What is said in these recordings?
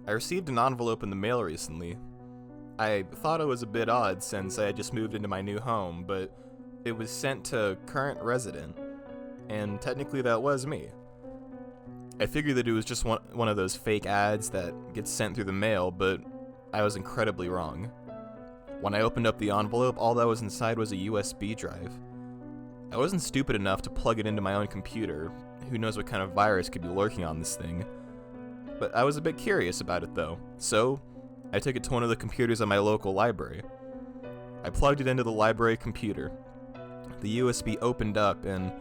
I received an envelope in the mail recently. I thought it was a bit odd since I had just moved into my new home, but it was sent to current resident, and technically that was me. I figured that it was just one of those fake ads that gets sent through the mail, but I was incredibly wrong. When I opened up the envelope, all that was inside was a USB drive. I wasn't stupid enough to plug it into my own computer. Who knows what kind of virus could be lurking on this thing. But I was a bit curious about it though, so I took it to one of the computers at my local library. I plugged it into the library computer. The USB opened up and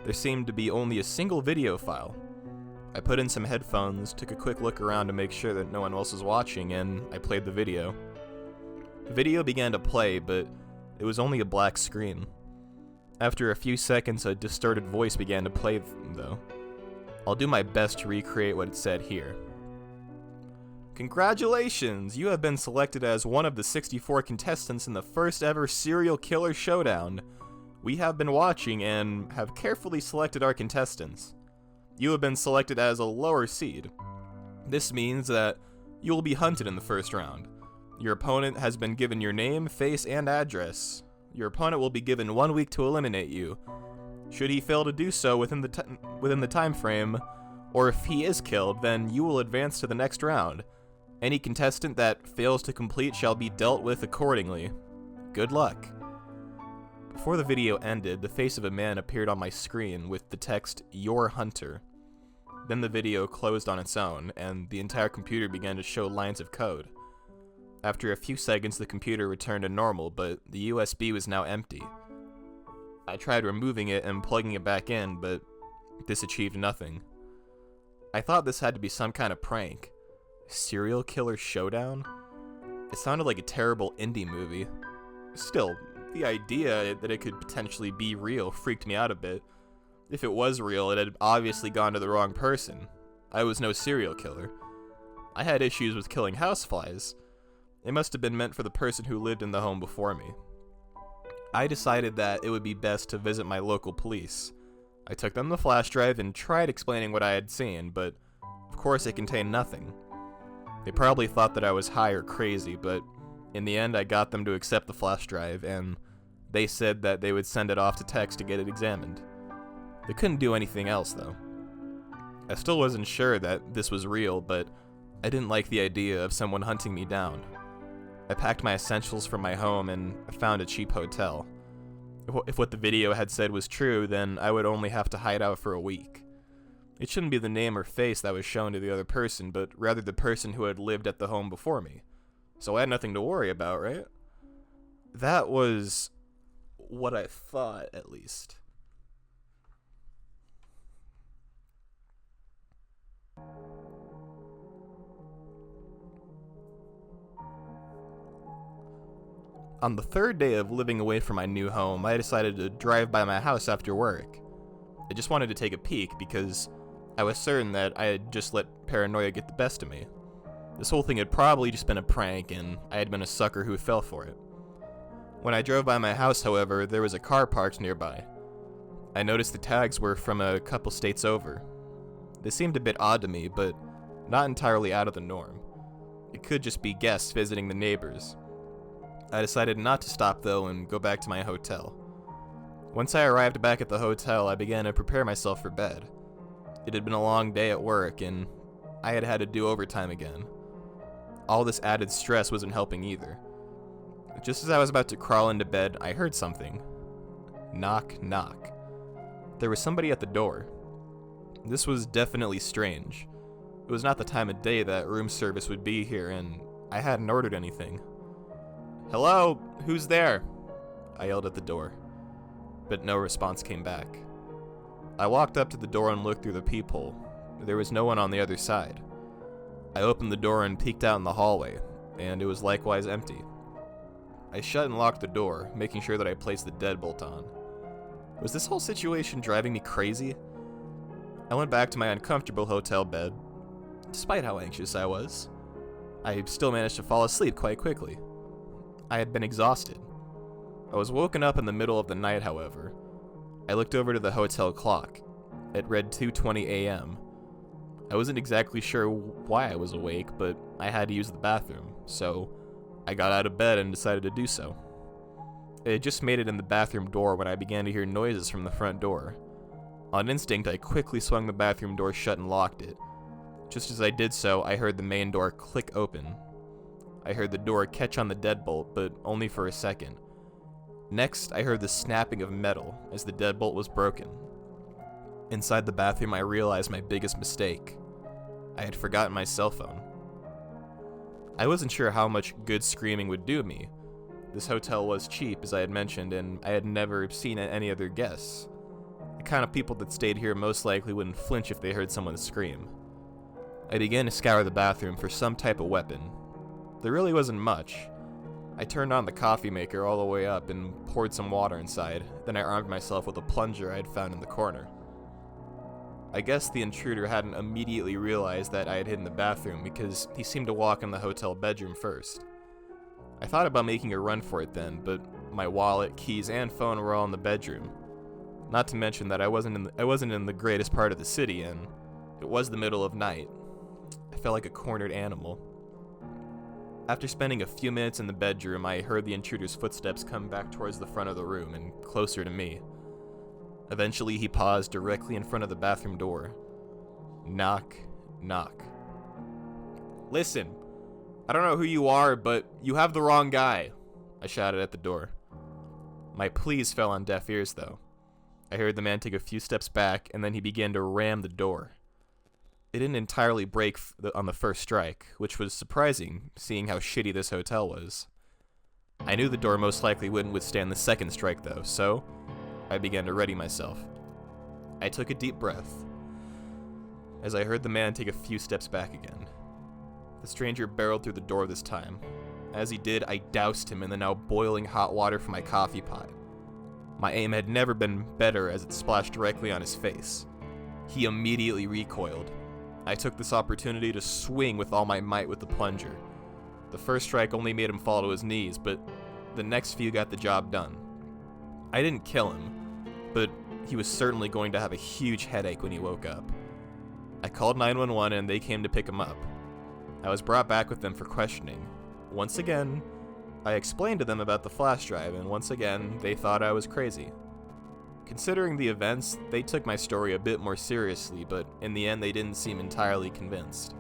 there seemed to be only a single video file. I put in some headphones, took a quick look around to make sure that no one else was watching, and I played the video. The video began to play, but it was only a black screen. After a few seconds, a distorted voice began to play, though. I'll do my best to recreate what it said here. Congratulations! You have been selected as one of the 64 contestants in the first ever Serial Killer Showdown. We have been watching and have carefully selected our contestants. You have been selected as a lower seed. This means that you will be hunted in the first round. Your opponent has been given your name, face, and address. Your opponent will be given 1 week to eliminate you. Should he fail to do so within the time frame, or if he is killed, then you will advance to the next round. Any contestant that fails to complete shall be dealt with accordingly. Good luck. Before the video ended, the face of a man appeared on my screen with the text, "Your Hunter." Then the video closed on its own, and the entire computer began to show lines of code. After a few seconds, the computer returned to normal, but the USB was now empty. I tried removing it and plugging it back in, but this achieved nothing. I thought this had to be some kind of prank. Serial Killer Showdown? It sounded like a terrible indie movie. Still, the idea that it could potentially be real freaked me out a bit. If it was real, it had obviously gone to the wrong person. I was no serial killer. I had issues with killing houseflies. It must have been meant for the person who lived in the home before me. I decided that it would be best to visit my local police. I took them the flash drive and tried explaining what I had seen, but of course it contained nothing. They probably thought that I was high or crazy, but in the end I got them to accept the flash drive, and they said that they would send it off to text to get it examined. They couldn't do anything else, though. I still wasn't sure that this was real, but I didn't like the idea of someone hunting me down. I packed my essentials from my home and found a cheap hotel. If what the video had said was true, then I would only have to hide out for a week. It shouldn't be the name or face that was shown to the other person, but rather the person who had lived at the home before me. So I had nothing to worry about, right? That was what I thought, at least. On the third day of living away from my new home, I decided to drive by my house after work. I just wanted to take a peek because I was certain that I had just let paranoia get the best of me. This whole thing had probably just been a prank and I had been a sucker who fell for it. When I drove by my house, however, there was a car parked nearby. I noticed the tags were from a couple states over. This seemed a bit odd to me, but not entirely out of the norm. It could just be guests visiting the neighbors. I decided not to stop though and go back to my hotel. Once I arrived back at the hotel, I began to prepare myself for bed. It had been a long day at work and I had had to do overtime again. All this added stress wasn't helping either. Just as I was about to crawl into bed, I heard something. Knock, knock. There was somebody at the door. This was definitely strange. It was not the time of day that room service would be here and I hadn't ordered anything. "Hello? Who's there?" I yelled at the door, but no response came back. I walked up to the door and looked through the peephole. There was no one on the other side. I opened the door and peeked out in the hallway, and it was likewise empty. I shut and locked the door, making sure that I placed the deadbolt on. Was this whole situation driving me crazy? I went back to my uncomfortable hotel bed. Despite how anxious I was, I still managed to fall asleep quite quickly. I had been exhausted. I was woken up in the middle of the night, however. I looked over to the hotel clock. It read 2:20 a.m. I wasn't exactly sure why I was awake, but I had to use the bathroom, so I got out of bed and decided to do so. I had just made it in the bathroom door when I began to hear noises from the front door. On instinct, I quickly swung the bathroom door shut and locked it. Just as I did so, I heard the main door click open. I heard the door catch on the deadbolt, but only for a second. Next, I heard the snapping of metal as the deadbolt was broken. Inside the bathroom, I realized my biggest mistake. I had forgotten my cell phone. I wasn't sure how much good screaming would do me. This hotel was cheap, as I had mentioned, and I had never seen any other guests. The kind of people that stayed here most likely wouldn't flinch if they heard someone scream. I began to scour the bathroom for some type of weapon. There really wasn't much. I turned on the coffee maker all the way up and poured some water inside, then I armed myself with a plunger I had found in the corner. I guess the intruder hadn't immediately realized that I had hidden the bathroom because he seemed to walk in the hotel bedroom first. I thought about making a run for it then, but my wallet, keys, and phone were all in the bedroom. Not to mention that I wasn't in the greatest part of the city, and it was the middle of night. I felt like a cornered animal. After spending a few minutes in the bedroom, I heard the intruder's footsteps come back towards the front of the room and closer to me. Eventually, he paused directly in front of the bathroom door. Knock, knock. "Listen, I don't know who you are, but you have the wrong guy," I shouted at the door. My pleas fell on deaf ears, though. I heard the man take a few steps back, and then he began to ram the door. It didn't entirely break on the first strike, which was surprising, seeing how shitty this hotel was. I knew the door most likely wouldn't withstand the second strike, though, so I began to ready myself. I took a deep breath as I heard the man take a few steps back again. The stranger barreled through the door this time. As he did, I doused him in the now boiling hot water from my coffee pot. My aim had never been better as it splashed directly on his face. He immediately recoiled. I took this opportunity to swing with all my might with the plunger. The first strike only made him fall to his knees, but the next few got the job done. I didn't kill him, but he was certainly going to have a huge headache when he woke up. I called 911 and they came to pick him up. I was brought back with them for questioning. Once again, I explained to them about the flash drive, and once again, they thought I was crazy. Considering the events, they took my story a bit more seriously, but in the end they didn't seem entirely convinced.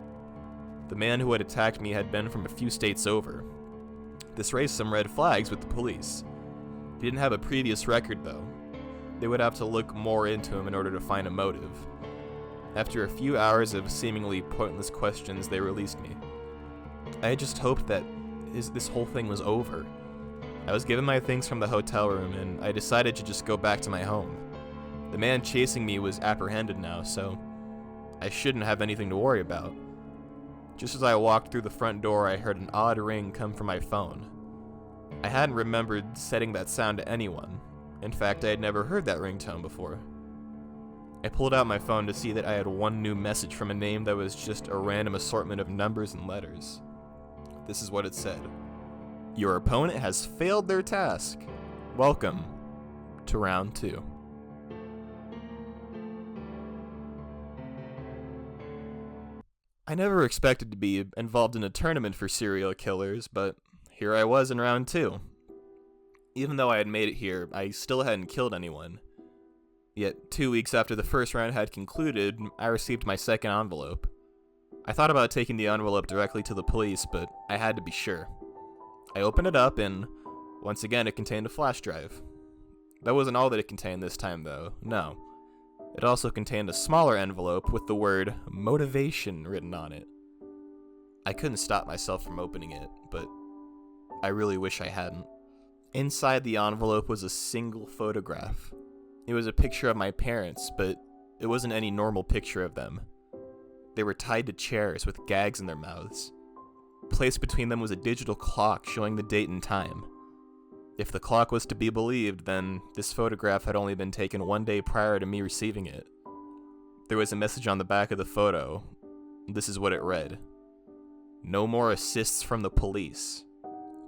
The man who had attacked me had been from a few states over. This raised some red flags with the police. He didn't have a previous record, though. They would have to look more into him in order to find a motive. After a few hours of seemingly pointless questions, they released me. I had just hoped that this whole thing was over. I was given my things from the hotel room, and I decided to just go back to my home. The man chasing me was apprehended now, so I shouldn't have anything to worry about. Just as I walked through the front door, I heard an odd ring come from my phone. I hadn't remembered setting that sound to anyone. In fact, I had never heard that ringtone before. I pulled out my phone to see that I had one new message from a name that was just a random assortment of numbers and letters. This is what it said. "Your opponent has failed their task. Welcome to round 2. I never expected to be involved in a tournament for serial killers, but here I was in round 2. Even though I had made it here, I still hadn't killed anyone. Yet 2 weeks after the first round had concluded, I received my second envelope. I thought about taking the envelope directly to the police, but I had to be sure. I opened it up, and once again it contained a flash drive. That wasn't all that it contained this time, though. No. It also contained a smaller envelope with the word motivation written on it. I couldn't stop myself from opening it, but I really wish I hadn't. Inside the envelope was a single photograph. It was a picture of my parents, but it wasn't any normal picture of them. They were tied to chairs with gags in their mouths. Placed between them was a digital clock showing the date and time. If the clock was to be believed, then this photograph had only been taken 1 day prior to me receiving it. There was a message on the back of the photo. This is what it read. "No more assists from the police.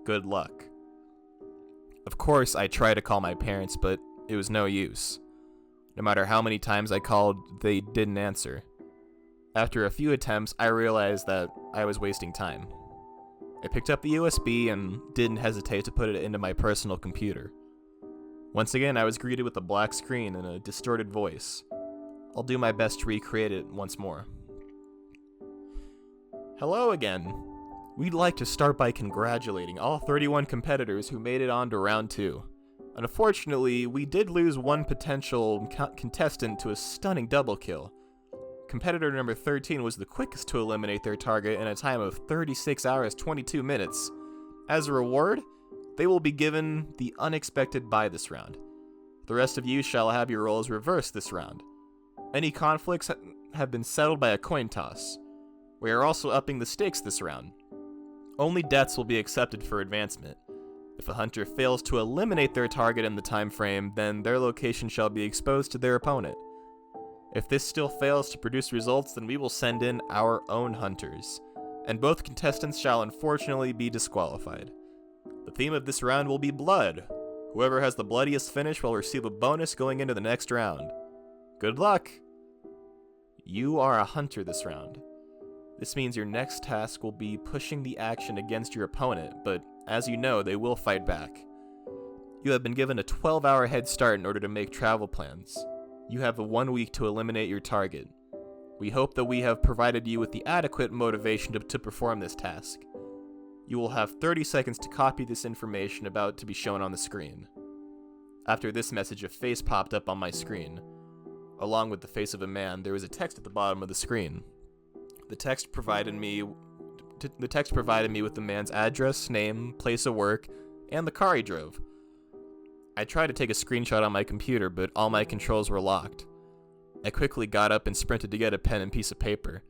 Good luck." Of course, I tried to call my parents, but it was no use. No matter how many times I called, they didn't answer. After a few attempts, I realized that I was wasting time. I picked up the USB and didn't hesitate to put it into my personal computer. Once again, I was greeted with a black screen and a distorted voice. I'll do my best to recreate it once more. Hello again. We'd like to start by congratulating all 31 competitors who made it on to round 2. Unfortunately, we did lose one potential contestant to a stunning double kill. Competitor number 13 was the quickest to eliminate their target in a time of 36 hours 22 minutes. As a reward, they will be given the unexpected bye this round. The rest of you shall have your roles reversed this round. Any conflicts have been settled by a coin toss. We are also upping the stakes this round. Only deaths will be accepted for advancement. If a hunter fails to eliminate their target in the time frame, then their location shall be exposed to their opponent. If this still fails to produce results, then we will send in our own hunters, and both contestants shall unfortunately be disqualified. The theme of this round will be blood. Whoever has the bloodiest finish will receive a bonus going into the next round. Good luck! You are a hunter this round. This means your next task will be pushing the action against your opponent, but as you know, they will fight back. You have been given a 12-hour head start in order to make travel plans. You have 1 week to eliminate your target. We hope that we have provided you with the adequate motivation to perform this task. You will have 30 seconds to copy this information about to be shown on the screen. After this message, a face popped up on my screen. Along with the face of a man, there was a text at the bottom of the screen. The text provided me with the man's address, name, place of work, and the car he drove. I tried to take a screenshot on my computer, but all my controls were locked. I quickly got up and sprinted to get a pen and piece of paper.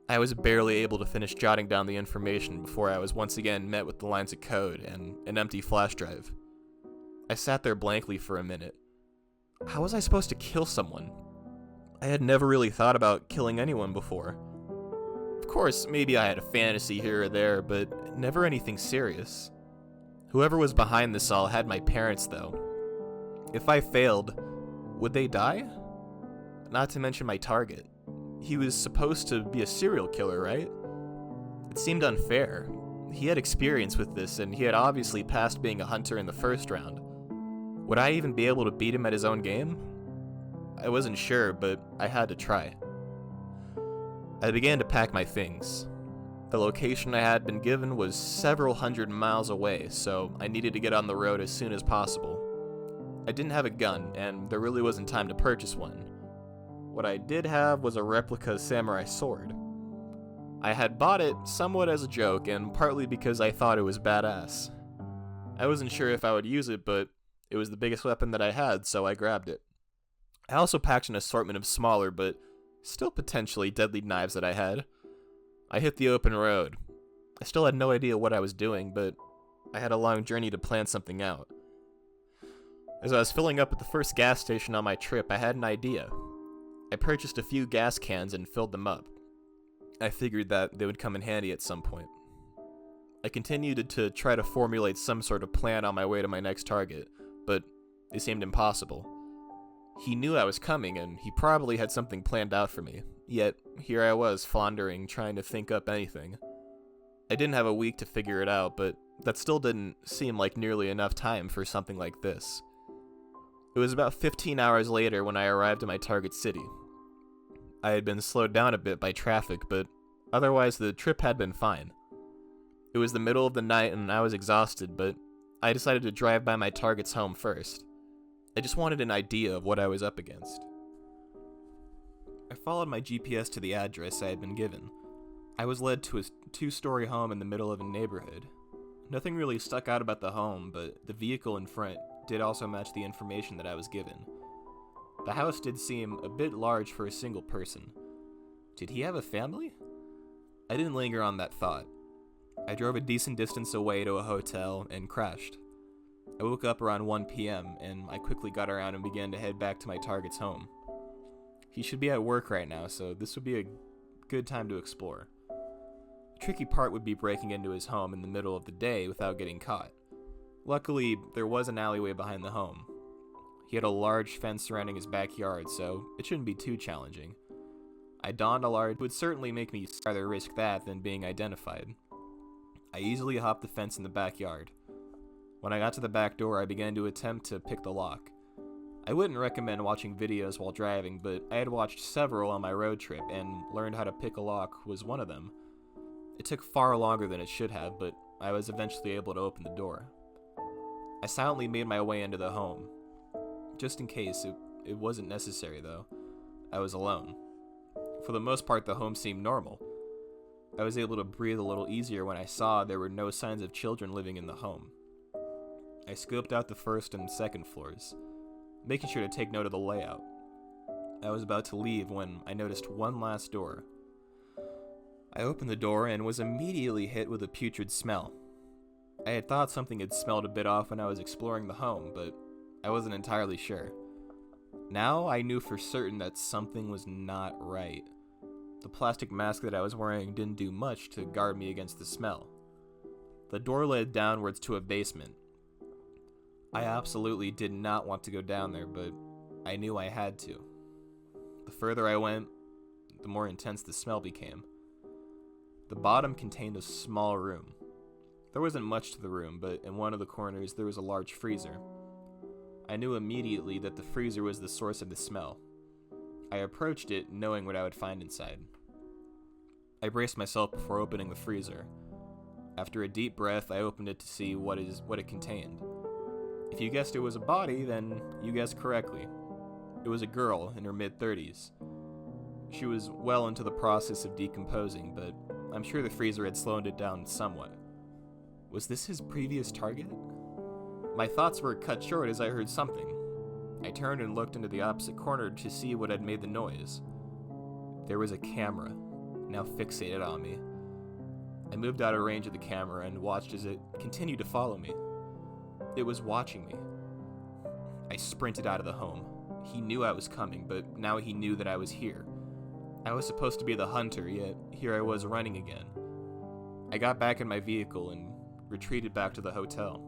I was barely able to finish jotting down the information before I was once again met with the lines of code and an empty flash drive. I sat there blankly for a minute. How was I supposed to kill someone? I had never really thought about killing anyone before. Of course, maybe I had a fantasy here or there, but never anything serious. Whoever was behind this all had my parents, though. If I failed, would they die? Not to mention my target. He was supposed to be a serial killer, right? It seemed unfair. He had experience with this, and he had obviously passed being a hunter in the first round. Would I even be able to beat him at his own game? I wasn't sure, but I had to try. I began to pack my things. The location I had been given was several hundred miles away, so I needed to get on the road as soon as possible. I didn't have a gun, and there really wasn't time to purchase one. What I did have was a replica samurai sword. I had bought it somewhat as a joke, and partly because I thought it was badass. I wasn't sure if I would use it, but it was the biggest weapon that I had, so I grabbed it. I also packed an assortment of smaller, but still potentially deadly knives that I had. I hit the open road. I still had no idea what I was doing, but I had a long journey to plan something out. As I was filling up at the first gas station on my trip, I had an idea. I purchased a few gas cans and filled them up. I figured that they would come in handy at some point. I continued to try to formulate some sort of plan on my way to my next target, but it seemed impossible. He knew I was coming, and he probably had something planned out for me. Yet, here I was, floundering, trying to think up anything. I didn't have a week to figure it out, but that still didn't seem like nearly enough time for something like this. It was about 15 hours later when I arrived at my target city. I had been slowed down a bit by traffic, but otherwise the trip had been fine. It was the middle of the night and I was exhausted, but I decided to drive by my target's home first. I just wanted an idea of what I was up against. I followed my GPS to the address I had been given. I was led to a 2-story home in the middle of a neighborhood. Nothing really stuck out about the home, but the vehicle in front did also match the information that I was given. The house did seem a bit large for a single person. Did he have a family? I didn't linger on that thought. I drove a decent distance away to a hotel and crashed. I woke up around 1 p.m. and I quickly got around and began to head back to my target's home. He should be at work right now, so this would be a good time to explore. The tricky part would be breaking into his home in the middle of the day without getting caught. Luckily, there was an alleyway behind the home. He had a large fence surrounding his backyard, so it shouldn't be too challenging. I donned a large would certainly make me rather risk that than being identified. I easily hopped the fence in the backyard. When I got to the back door, I began to attempt to pick the lock. I wouldn't recommend watching videos while driving, but I had watched several on my road trip and learned how to pick a lock was one of them. It took far longer than it should have, but I was eventually able to open the door. I silently made my way into the home. Just in case, it wasn't necessary though. I was alone. For the most part, the home seemed normal. I was able to breathe a little easier when I saw there were no signs of children living in the home. I scoped out the first and second floors, making sure to take note of the layout. I was about to leave when I noticed one last door. I opened the door and was immediately hit with a putrid smell. I had thought something had smelled a bit off when I was exploring the home, but I wasn't entirely sure. Now I knew for certain that something was not right. The plastic mask that I was wearing didn't do much to guard me against the smell. The door led downwards to a basement. I absolutely did not want to go down there, but I knew I had to. The further I went, the more intense the smell became. The bottom contained a small room. There wasn't much to the room, but in one of the corners there was a large freezer. I knew immediately that the freezer was the source of the smell. I approached it, knowing what I would find inside. I braced myself before opening the freezer. After a deep breath, I opened it to see what it contained. If you guessed it was a body, then you guessed correctly. It was a girl in her mid-30s. She was well into the process of decomposing, but I'm sure the freezer had slowed it down somewhat. Was this his previous target? My thoughts were cut short as I heard something. I turned and looked into the opposite corner to see what had made the noise. There was a camera, now fixated on me. I moved out of range of the camera and watched as it continued to follow me. It was watching me. I sprinted out of the home. He knew I was coming, but now he knew that I was here. I was supposed to be the hunter, yet here I was running again. I got back in my vehicle and retreated back to the hotel.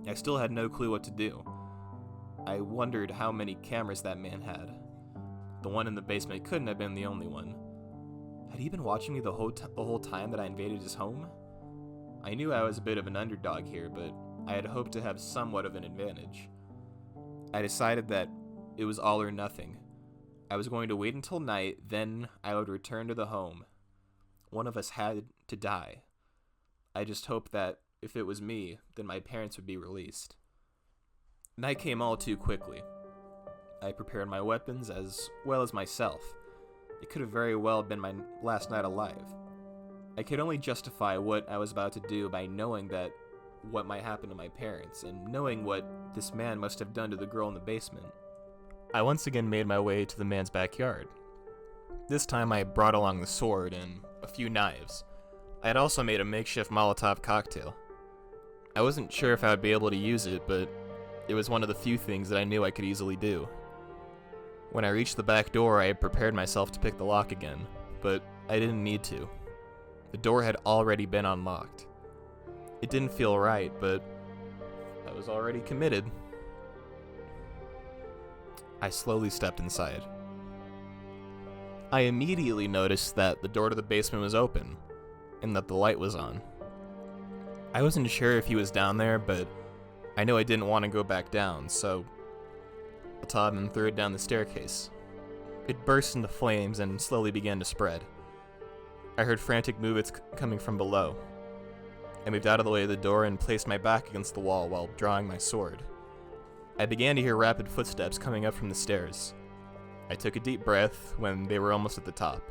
I still had no clue what to do. I wondered how many cameras that man had. The one in the basement couldn't have been the only one. Had he been watching me the whole time that I invaded his home? I knew I was a bit of an underdog here, but I had hoped to have somewhat of an advantage. I decided that it was all or nothing. I was going to wait until night, then I would return to the home. One of us had to die. I just hoped that if it was me, then my parents would be released. Night came all too quickly. I prepared my weapons as well as myself. It could have very well been my last night alive. I could only justify what I was about to do by knowing that what might happen to my parents, and knowing what this man must have done to the girl in the basement. I once again made my way to the man's backyard. This time I brought along the sword and a few knives. I had also made a makeshift Molotov cocktail. I wasn't sure if I would be able to use it, but it was one of the few things that I knew I could easily do. When I reached the back door, I had prepared myself to pick the lock again, but I didn't need to. The door had already been unlocked. It didn't feel right, but I was already committed. I slowly stepped inside. I immediately noticed that the door to the basement was open, and that the light was on. I wasn't sure if he was down there, but I knew I didn't want to go back down, so I tossed and threw it down the staircase. It burst into flames and slowly began to spread. I heard frantic movements coming from below. I moved out of the way of the door and placed my back against the wall while drawing my sword. I began to hear rapid footsteps coming up from the stairs. I took a deep breath when they were almost at the top.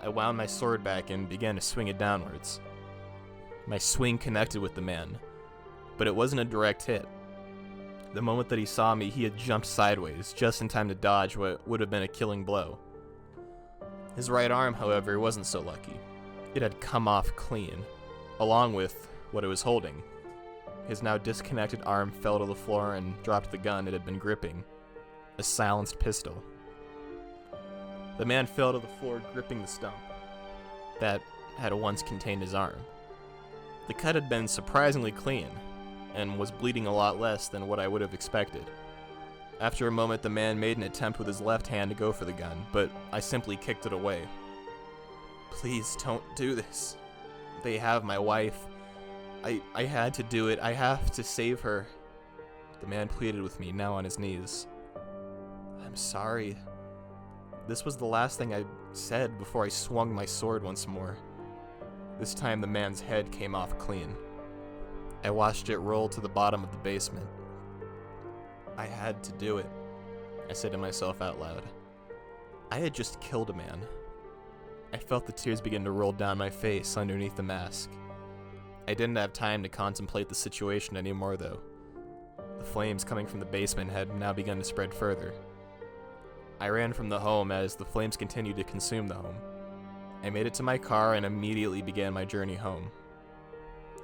I wound my sword back and began to swing it downwards. My swing connected with the man, but it wasn't a direct hit. The moment that he saw me, he had jumped sideways, just in time to dodge what would have been a killing blow. His right arm, however, wasn't so lucky. It had come off clean, along with what it was holding. His now disconnected arm fell to the floor and dropped the gun it had been gripping, a silenced pistol. The man fell to the floor, gripping the stump that had once contained his arm. The cut had been surprisingly clean, and was bleeding a lot less than what I would have expected. After a moment, the man made an attempt with his left hand to go for the gun, but I simply kicked it away. Please don't do this. They have my wife. I had to do it. I have to save her. The man pleaded with me, now on his knees. I'm sorry. This was the last thing I said before I swung my sword once more. This time the man's head came off clean. I watched it roll to the bottom of the basement. I had to do it, I said to myself out loud. I had just killed a man. I felt the tears begin to roll down my face underneath the mask. I didn't have time to contemplate the situation anymore, though. The flames coming from the basement had now begun to spread further. I ran from the home as the flames continued to consume the home. I made it to my car and immediately began my journey home.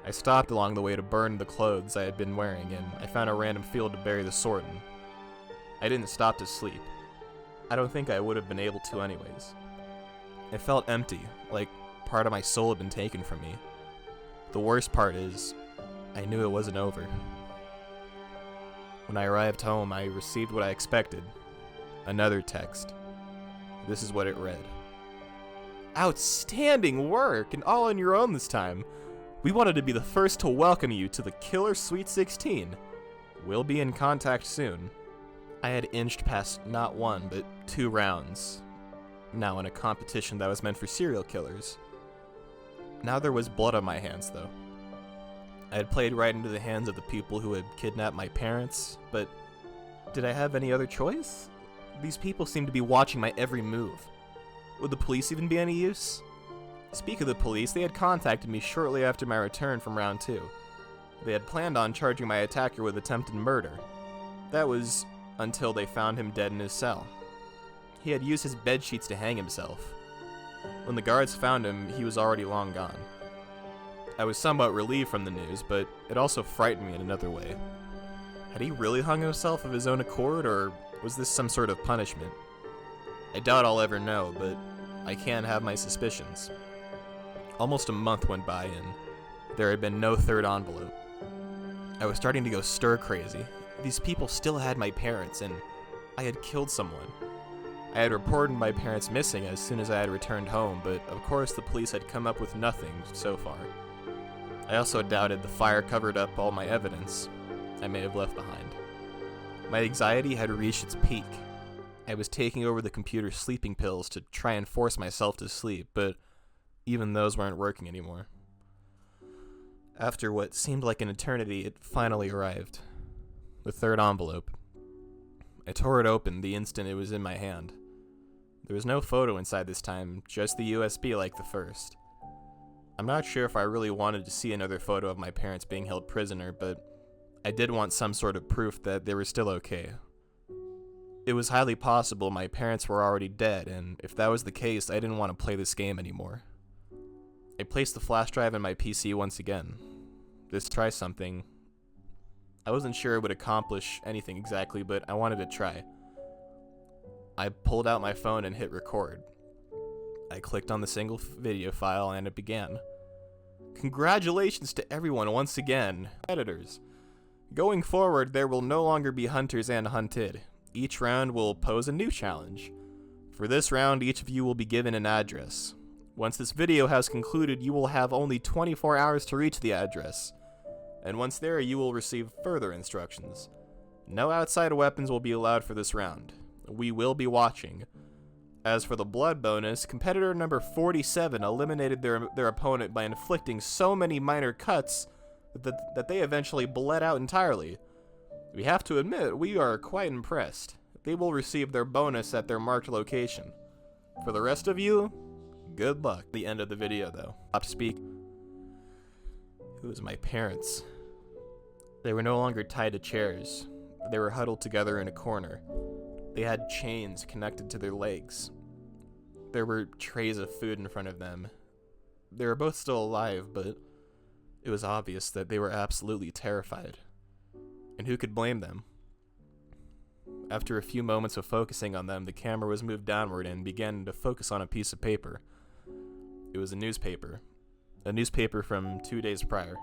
I stopped along the way to burn the clothes I had been wearing, and I found a random field to bury the sword in. I didn't stop to sleep. I don't think I would have been able to anyways. It felt empty, like part of my soul had been taken from me. The worst part is, I knew it wasn't over. When I arrived home, I received what I expected. Another text. This is what it read. Outstanding work, and all on your own this time. We wanted to be the first to welcome you to the Killer Sweet 16. We'll be in contact soon. I had inched past not one, but 2 rounds. Now in a competition that was meant for serial killers. Now there was blood on my hands, though. I had played right into the hands of the people who had kidnapped my parents, but did I have any other choice? These people seemed to be watching my every move. Would the police even be any use? Speak of the police, they had contacted me shortly after my return from round 2. They had planned on charging my attacker with attempted murder. That was until they found him dead in his cell. He had used his bed sheets to hang himself. When the guards found him, he was already long gone. I was somewhat relieved from the news, but it also frightened me in another way. Had he really hung himself of his own accord, or was this some sort of punishment? I doubt I'll ever know, but I can have my suspicions. Almost a month went by, and there had been no third envelope. I was starting to go stir-crazy. These people still had my parents, and I had killed someone. I had reported my parents missing as soon as I had returned home, but of course the police had come up with nothing so far. I also doubted the fire covered up all my evidence I may have left behind. My anxiety had reached its peak. I was taking over the computer's sleeping pills to try and force myself to sleep, but even those weren't working anymore. After what seemed like an eternity, it finally arrived. The third envelope. I tore it open the instant it was in my hand. There was no photo inside this time, just the USB like the first. I'm not sure if I really wanted to see another photo of my parents being held prisoner, but I did want some sort of proof that they were still okay. It was highly possible my parents were already dead, and if that was the case, I didn't want to play this game anymore. I placed the flash drive in my PC once again. This try something. I wasn't sure it would accomplish anything exactly, but I wanted to try. I pulled out my phone and hit record. I clicked on the single video file and it began. Congratulations to everyone once again, editors. Going forward, there will no longer be hunters and hunted. Each round will pose a new challenge. For this round, each of you will be given an address. Once this video has concluded, you will have only 24 hours to reach the address. And once there, you will receive further instructions. No outside weapons will be allowed for this round. We will be watching. As for the blood bonus, competitor number 47 eliminated their opponent by inflicting so many minor cuts that they eventually bled out entirely. We have to admit, we are quite impressed. They will receive their bonus at their marked location. For the rest of you, good luck. The end of the video, though. Stop speak. It was my parents. They were no longer tied to chairs. They were huddled together in a corner. They had chains connected to their legs. There were trays of food in front of them. They were both still alive, but it was obvious that they were absolutely terrified. And who could blame them? After a few moments of focusing on them, the camera was moved downward and began to focus on a piece of paper. It was a newspaper from 2 days prior.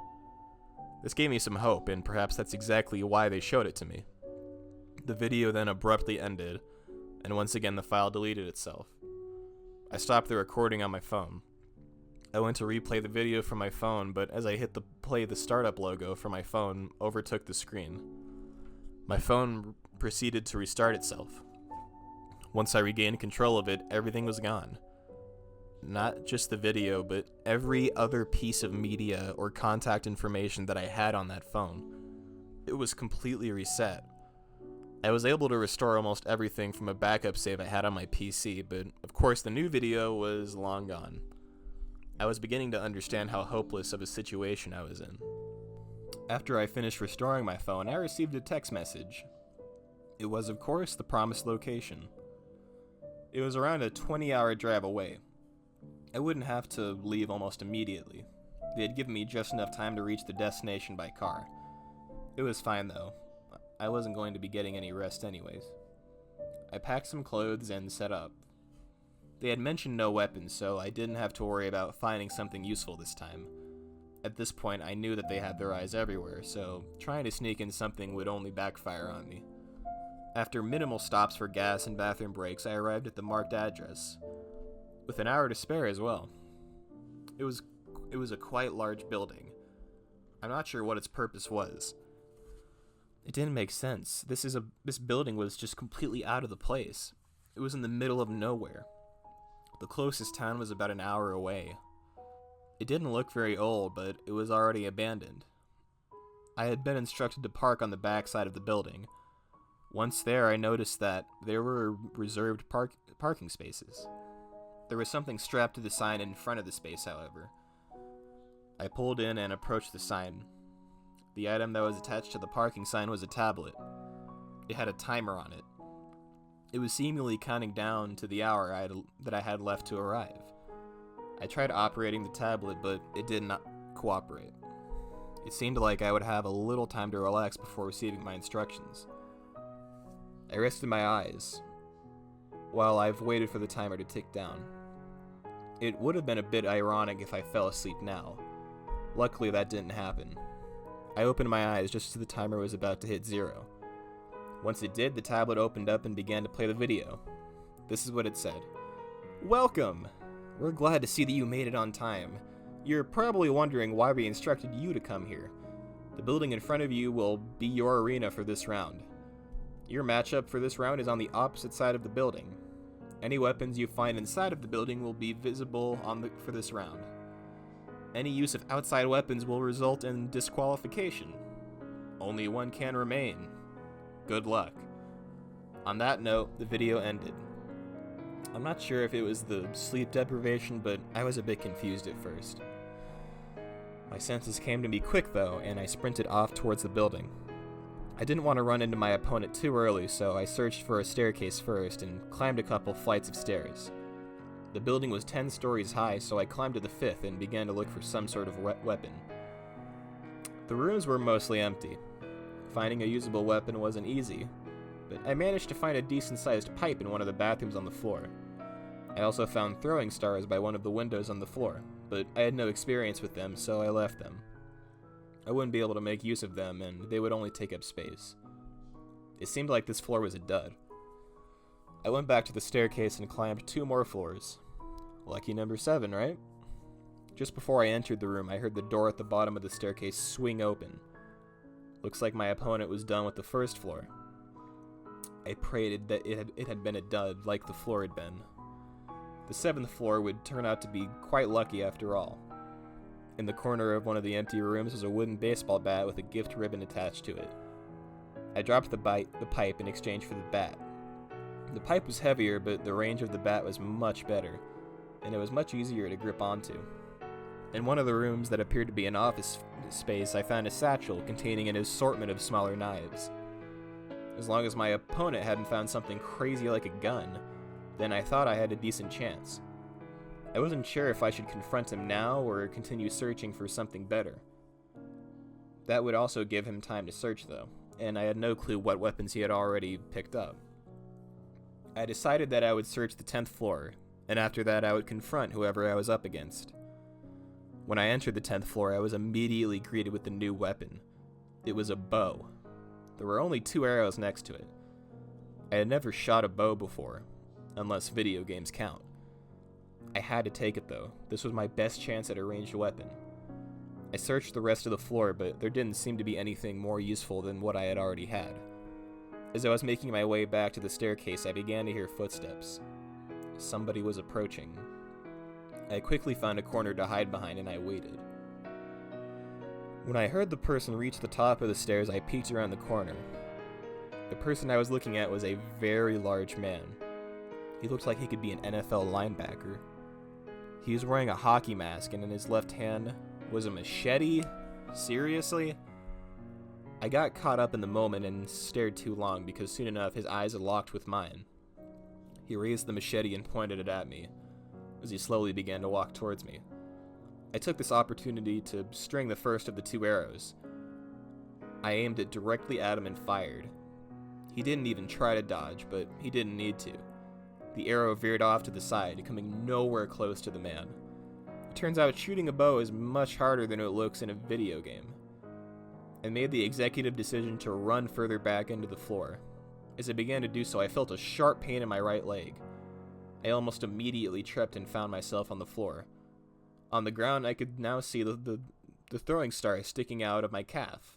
This gave me some hope, and perhaps that's exactly why they showed it to me. The video then abruptly ended, and once again the file deleted itself. I stopped the recording on my phone. I went to replay the video from my phone, but as I hit the play, the startup logo for my phone overtook the screen. My phone proceeded to restart itself. Once I regained control of it, everything was gone. Not just the video, but every other piece of media or contact information that I had on that phone. It was completely reset. I was able to restore almost everything from a backup save I had on my PC, but of course the new video was long gone. I was beginning to understand how hopeless of a situation I was in. After I finished restoring my phone, I received a text message. It was, of course, the promised location. It was around a 20-hour drive away. I wouldn't have to leave almost immediately. They had given me just enough time to reach the destination by car. It was fine, though. I wasn't going to be getting any rest anyways. I packed some clothes and set up. They had mentioned no weapons, so I didn't have to worry about finding something useful this time. At this point, I knew that they had their eyes everywhere, so trying to sneak in something would only backfire on me. After minimal stops for gas and bathroom breaks, I arrived at the marked address, with an hour to spare as well. It was a quite large building. I'm not sure what its purpose was. It didn't make sense. This building was just completely out of the place. It was in the middle of nowhere. The closest town was about an hour away. It didn't look very old, but it was already abandoned. I had been instructed to park on the back side of the building. Once there, I noticed that there were reserved parking spaces. There was something strapped to the sign in front of the space, however. I pulled in and approached the sign. The item that was attached to the parking sign was a tablet. It had a timer on it. It was seemingly counting down to the hour that I had left to arrive. I tried operating the tablet, but it did not cooperate. It seemed like I would have a little time to relax before receiving my instructions. I rested my eyes while I've waited for the timer to tick down. It would have been a bit ironic if I fell asleep now. Luckily, that didn't happen. I opened my eyes just as the timer was about to hit 0. Once it did, the tablet opened up and began to play the video. This is what it said. "Welcome! We're glad to see that you made it on time. You're probably wondering why we instructed you to come here. The building in front of you will be your arena for this round. Your matchup for this round is on the opposite side of the building. Any weapons you find inside of the building will be visible for this round. Any use of outside weapons will result in disqualification. Only one can remain. Good luck." On that note, the video ended. I'm not sure if it was the sleep deprivation, but I was a bit confused at first. My senses came to me quick though, and I sprinted off towards the building. I didn't want to run into my opponent too early, so I searched for a staircase first and climbed a couple flights of stairs. The building was 10 stories high, so I climbed to the 5th and began to look for some sort of weapon. The rooms were mostly empty. Finding a usable weapon wasn't easy, but I managed to find a decent-sized pipe in one of the bathrooms on the floor. I also found throwing stars by one of the windows on the floor, but I had no experience with them, so I left them. I wouldn't be able to make use of them, and they would only take up space. It seemed like this floor was a dud. I went back to the staircase and climbed 2 more floors. Lucky number 7, right? Just before I entered the room, I heard the door at the bottom of the staircase swing open. Looks like my opponent was done with the first floor. I prayed that it had been a dud, like the floor had been. The 7th floor would turn out to be quite lucky after all. In the corner of one of the empty rooms was a wooden baseball bat with a gift ribbon attached to it. I dropped the pipe in exchange for the bat. The pipe was heavier, but the range of the bat was much better, and it was much easier to grip onto. In one of the rooms that appeared to be an office space, I found a satchel containing an assortment of smaller knives. As long as my opponent hadn't found something crazy like a gun, then I thought I had a decent chance. I wasn't sure if I should confront him now or continue searching for something better. That would also give him time to search though, and I had no clue what weapons he had already picked up. I decided that I would search the 10th floor, and after that I would confront whoever I was up against. When I entered the 10th floor, I was immediately greeted with a new weapon. It was a bow. There were only 2 arrows next to it. I had never shot a bow before, unless video games count. I had to take it though. This was my best chance at a ranged weapon. I searched the rest of the floor, but there didn't seem to be anything more useful than what I had already had. As I was making my way back to the staircase, I began to hear footsteps. Somebody was approaching. I quickly found a corner to hide behind and I waited. When I heard the person reach the top of the stairs, I peeked around the corner. The person I was looking at was a very large man. He looked like he could be an NFL linebacker. He was wearing a hockey mask, and in his left hand was a machete? Seriously? I got caught up in the moment and stared too long because soon enough his eyes had locked with mine. He raised the machete and pointed it at me as he slowly began to walk towards me. I took this opportunity to string the first of the 2 arrows. I aimed it directly at him and fired. He didn't even try to dodge, but he didn't need to. The arrow veered off to the side, coming nowhere close to the man. It turns out shooting a bow is much harder than it looks in a video game. I made the executive decision to run further back into the floor. As I began to do so, I felt a sharp pain in my right leg. I almost immediately tripped and found myself on the floor. On the ground, I could now see the throwing stars sticking out of my calf.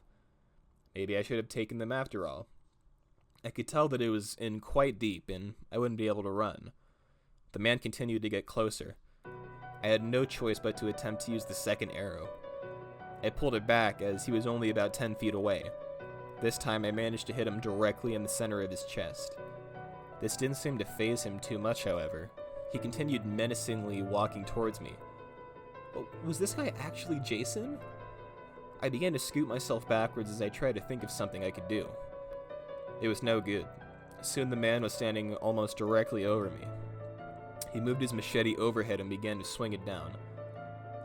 Maybe I should have taken them after all. I could tell that it was in quite deep, and I wouldn't be able to run. The man continued to get closer. I had no choice but to attempt to use the second arrow. I pulled it back as he was only about 10 feet away. This time I managed to hit him directly in the center of his chest. This didn't seem to faze him too much, however. He continued menacingly walking towards me. Was this guy actually Jason? I began to scoot myself backwards as I tried to think of something I could do. It was no good. Soon the man was standing almost directly over me. He moved his machete overhead and began to swing it down.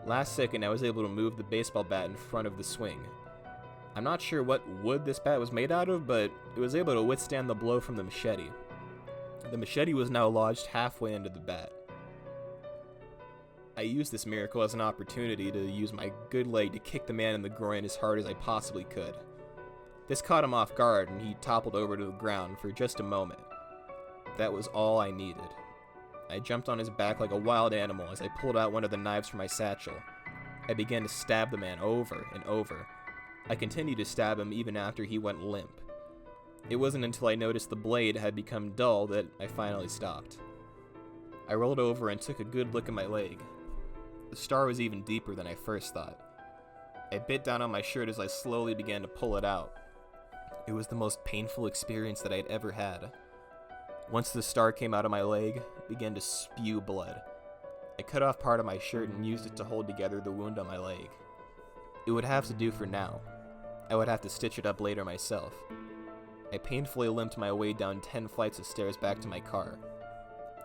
Last second, I was able to move the baseball bat in front of the swing. I'm not sure what wood this bat was made out of, but it was able to withstand the blow from the machete. The machete was now lodged halfway into the bat. I used this miracle as an opportunity to use my good leg to kick the man in the groin as hard as I possibly could. This caught him off guard, and he toppled over to the ground for just a moment. That was all I needed. I jumped on his back like a wild animal as I pulled out one of the knives from my satchel. I began to stab the man over and over. I continued to stab him even after he went limp. It wasn't until I noticed the blade had become dull that I finally stopped. I rolled over and took a good look at my leg. The star was even deeper than I first thought. I bit down on my shirt as I slowly began to pull it out. It was the most painful experience that I had ever had. Once the star came out of my leg, it began to spew blood. I cut off part of my shirt and used it to hold together the wound on my leg. It would have to do for now. I would have to stitch it up later myself. I painfully limped my way down 10 flights of stairs back to my car.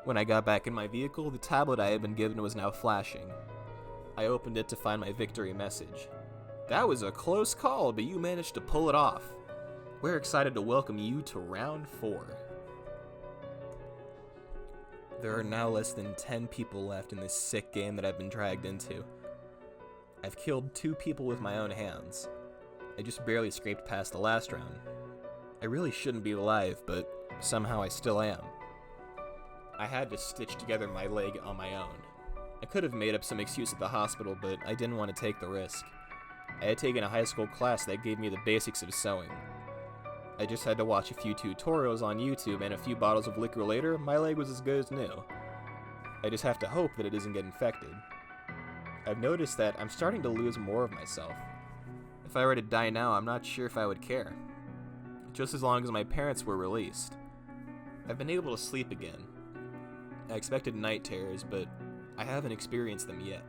When I got back in my vehicle, the tablet I had been given was now flashing. I opened it to find my victory message. That was a close call, but you managed to pull it off. We're excited to welcome you to round 4. There are now less than 10 people left in this sick game that I've been dragged into. I've killed 2 people with my own hands. I just barely scraped past the last round. I really shouldn't be alive, but somehow I still am. I had to stitch together my leg on my own. I could have made up some excuse at the hospital, but I didn't want to take the risk. I had taken a high school class that gave me the basics of sewing. I just had to watch a few tutorials on YouTube, and a few bottles of liquor later, my leg was as good as new. I just have to hope that it doesn't get infected. I've noticed that I'm starting to lose more of myself. If I were to die now, I'm not sure if I would care. Just as long as my parents were released. I've been able to sleep again. I expected night terrors, but I haven't experienced them yet.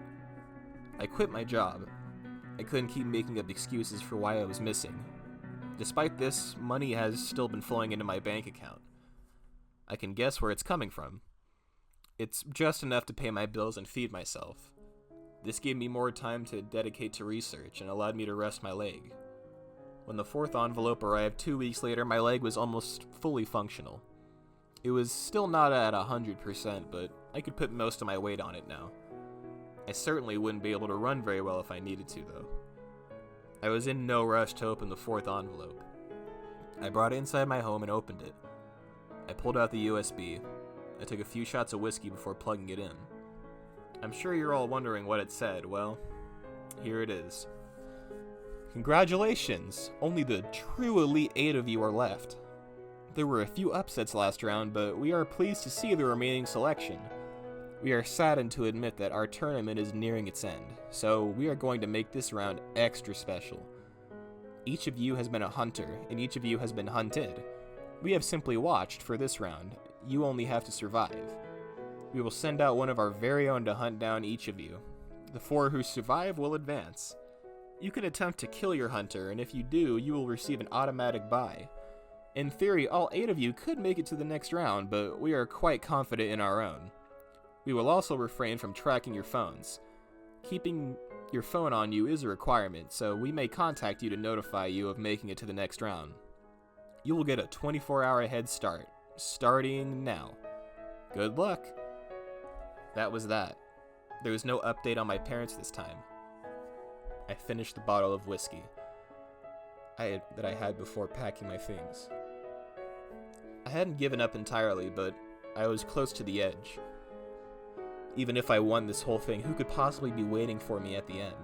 I quit my job. I couldn't keep making up excuses for why I was missing. Despite this, money has still been flowing into my bank account. I can guess where it's coming from. It's just enough to pay my bills and feed myself. This gave me more time to dedicate to research and allowed me to rest my leg. When the 4th envelope arrived 2 weeks later, my leg was almost fully functional. It was still not at 100%, but I could put most of my weight on it now. I certainly wouldn't be able to run very well if I needed to, though. I was in no rush to open the 4th envelope. I brought it inside my home and opened it. I pulled out the USB. I took a few shots of whiskey before plugging it in. I'm sure you're all wondering what it said. Well, here it is. Congratulations! Only the true Elite 8 of you are left. There were a few upsets last round, but we are pleased to see the remaining selection. We are saddened to admit that our tournament is nearing its end, so we are going to make this round extra special. Each of you has been a hunter, and each of you has been hunted. We have simply watched for this round. You only have to survive. We will send out one of our very own to hunt down each of you. The 4 who survive will advance. You can attempt to kill your hunter, and if you do, you will receive an automatic bye. In theory, all 8 of you could make it to the next round, but we are quite confident in our own. We will also refrain from tracking your phones. Keeping your phone on you is a requirement, so we may contact you to notify you of making it to the next round. You will get a 24-hour head start, starting now. Good luck. That was that. There was no update on my parents this time. I finished the bottle of whiskey that I had before packing my things. I hadn't given up entirely, but I was close to the edge. Even if I won this whole thing, who could possibly be waiting for me at the end?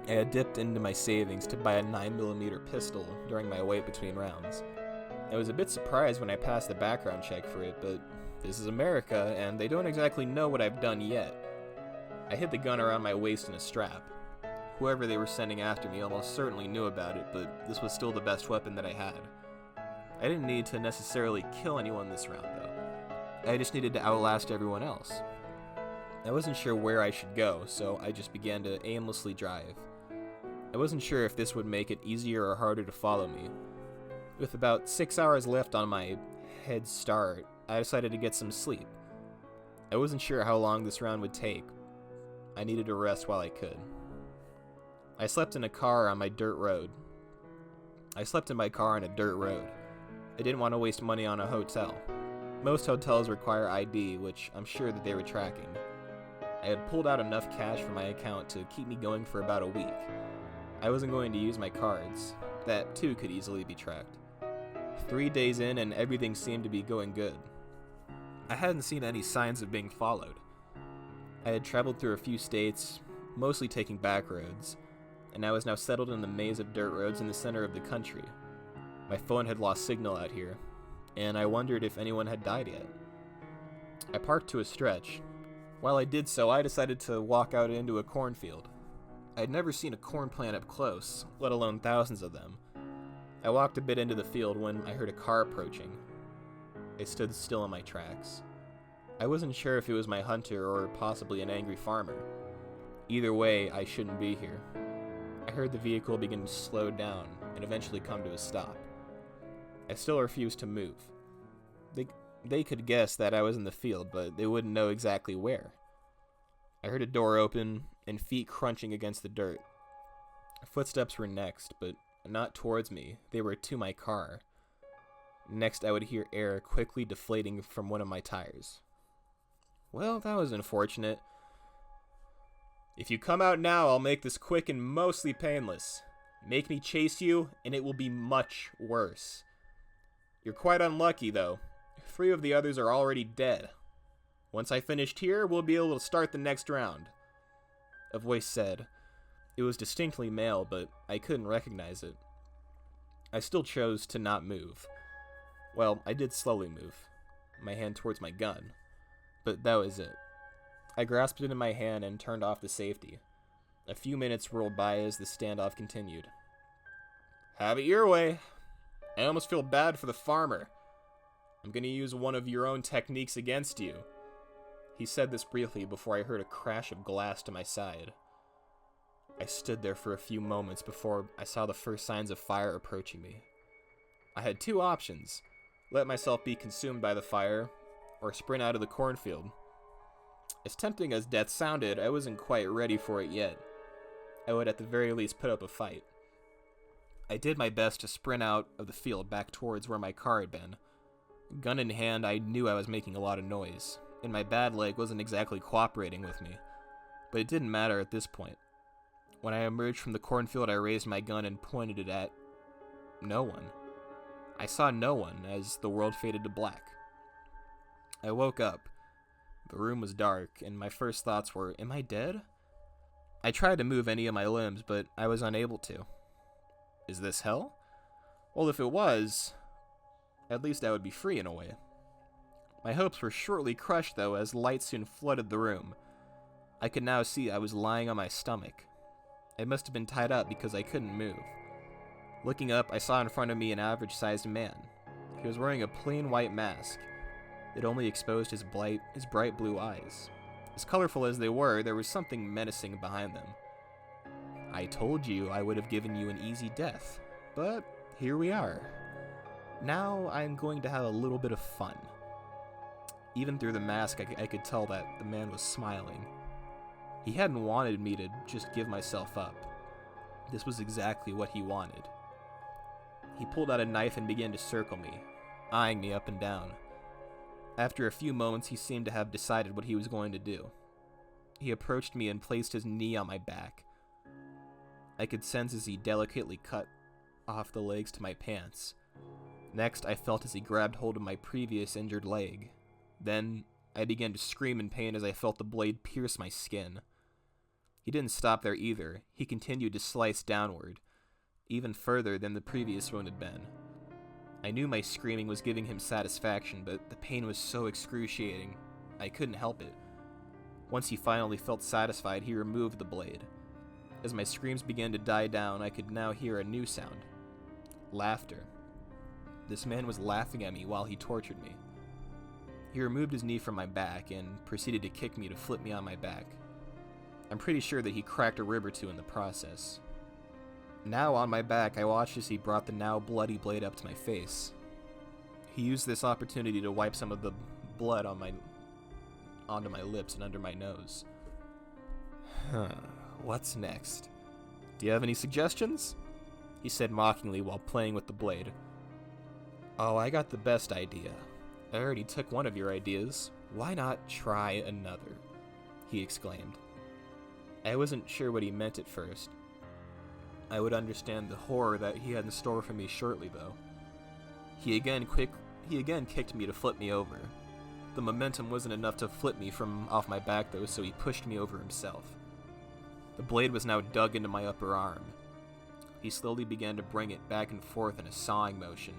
I had dipped into my savings to buy a 9mm pistol during my wait between rounds. I was a bit surprised when I passed the background check for it, but this is America, and they don't exactly know what I've done yet. I hid the gun around my waist in a strap. Whoever they were sending after me almost certainly knew about it, but this was still the best weapon that I had. I didn't need to necessarily kill anyone this round, though. I just needed to outlast everyone else. I wasn't sure where I should go, so I just began to aimlessly drive. I wasn't sure if this would make it easier or harder to follow me. With about 6 hours left on my head start, I decided to get some sleep. I wasn't sure how long this round would take. I needed to rest while I could. I slept in a car on my dirt road. I didn't want to waste money on a hotel. Most hotels require ID, which I'm sure that they were tracking. I had pulled out enough cash from my account to keep me going for about a week. I wasn't going to use my cards. That too could easily be tracked. 3 days in and everything seemed to be going good. I hadn't seen any signs of being followed. I had traveled through a few states, mostly taking back roads, and I was now settled in the maze of dirt roads in the center of the country. My phone had lost signal out here, and I wondered if anyone had died yet. I parked to a stretch. While I did so, I decided to walk out into a cornfield. I'd never seen a corn plant up close, let alone thousands of them. I walked a bit into the field when I heard a car approaching. I stood still in my tracks. I wasn't sure if it was my hunter or possibly an angry farmer. Either way, I shouldn't be here. I heard the vehicle begin to slow down and eventually come to a stop. I still refused to move. They could guess that I was in the field, but they wouldn't know exactly where. I heard a door open and feet crunching against the dirt. Footsteps were next, but not towards me. They were to my car. Next, I would hear air quickly deflating from one of my tires. Well, that was unfortunate. If you come out now, I'll make this quick and mostly painless. Make me chase you, and it will be much worse. You're quite unlucky, though. 3 of the others are already dead. Once I finished here, we'll be able to start the next round. A voice said. It was distinctly male, but I couldn't recognize it. I still chose to not move. Well, I did slowly move, my hand towards my gun, but that was it. I grasped it in my hand and turned off the safety. A few minutes rolled by as the standoff continued. Have it your way. I almost feel bad for the farmer. I'm going to use one of your own techniques against you. He said this briefly before I heard a crash of glass to my side. I stood there for a few moments before I saw the first signs of fire approaching me. I had 2 options. Let myself be consumed by the fire, or sprint out of the cornfield. As tempting as death sounded, I wasn't quite ready for it yet. I would at the very least put up a fight. I did my best to sprint out of the field back towards where my car had been. Gun in hand, I knew I was making a lot of noise, and my bad leg wasn't exactly cooperating with me. But it didn't matter at this point. When I emerged from the cornfield, I raised my gun and pointed it at no one. I saw no one as the world faded to black. I woke up. The room was dark, and my first thoughts were, am I dead? I tried to move any of my limbs, but I was unable to. Is this hell? Well, if it was, at least I would be free in a way. My hopes were shortly crushed, though, as light soon flooded the room. I could now see I was lying on my stomach. I must have been tied up because I couldn't move. Looking up, I saw in front of me an average-sized man. He was wearing a plain white mask. It only exposed his bright blue eyes. As colorful as they were, there was something menacing behind them. I told you I would have given you an easy death, but here we are. Now I'm going to have a little bit of fun. Even through the mask, I could tell that the man was smiling. He hadn't wanted me to just give myself up. This was exactly what he wanted. He pulled out a knife and began to circle me, eyeing me up and down. After a few moments, he seemed to have decided what he was going to do. He approached me and placed his knee on my back. I could sense as he delicately cut off the legs to my pants. Next, I felt as he grabbed hold of my previous injured leg. Then, I began to scream in pain as I felt the blade pierce my skin. He didn't stop there either. He continued to slice downward, even further than the previous wound had been. I knew my screaming was giving him satisfaction, but the pain was so excruciating, I couldn't help it. Once he finally felt satisfied, he removed the blade. As my screams began to die down, I could now hear a new sound. Laughter. This man was laughing at me while he tortured me. He removed his knee from my back and proceeded to kick me to flip me on my back. I'm pretty sure that he cracked a rib or two in the process. Now on my back, I watched as he brought the now bloody blade up to my face. He used this opportunity to wipe some of the blood onto my lips and under my nose. What's next? Do you have any suggestions? He said mockingly while playing with the blade. Oh, I got the best idea. I already took one of your ideas. Why not try another? He exclaimed. I wasn't sure what he meant at first. I would understand the horror that he had in store for me shortly, though. He again kicked me to flip me over. The momentum wasn't enough to flip me from off my back, though, so he pushed me over himself. The blade was now dug into my upper arm. He slowly began to bring it back and forth in a sawing motion.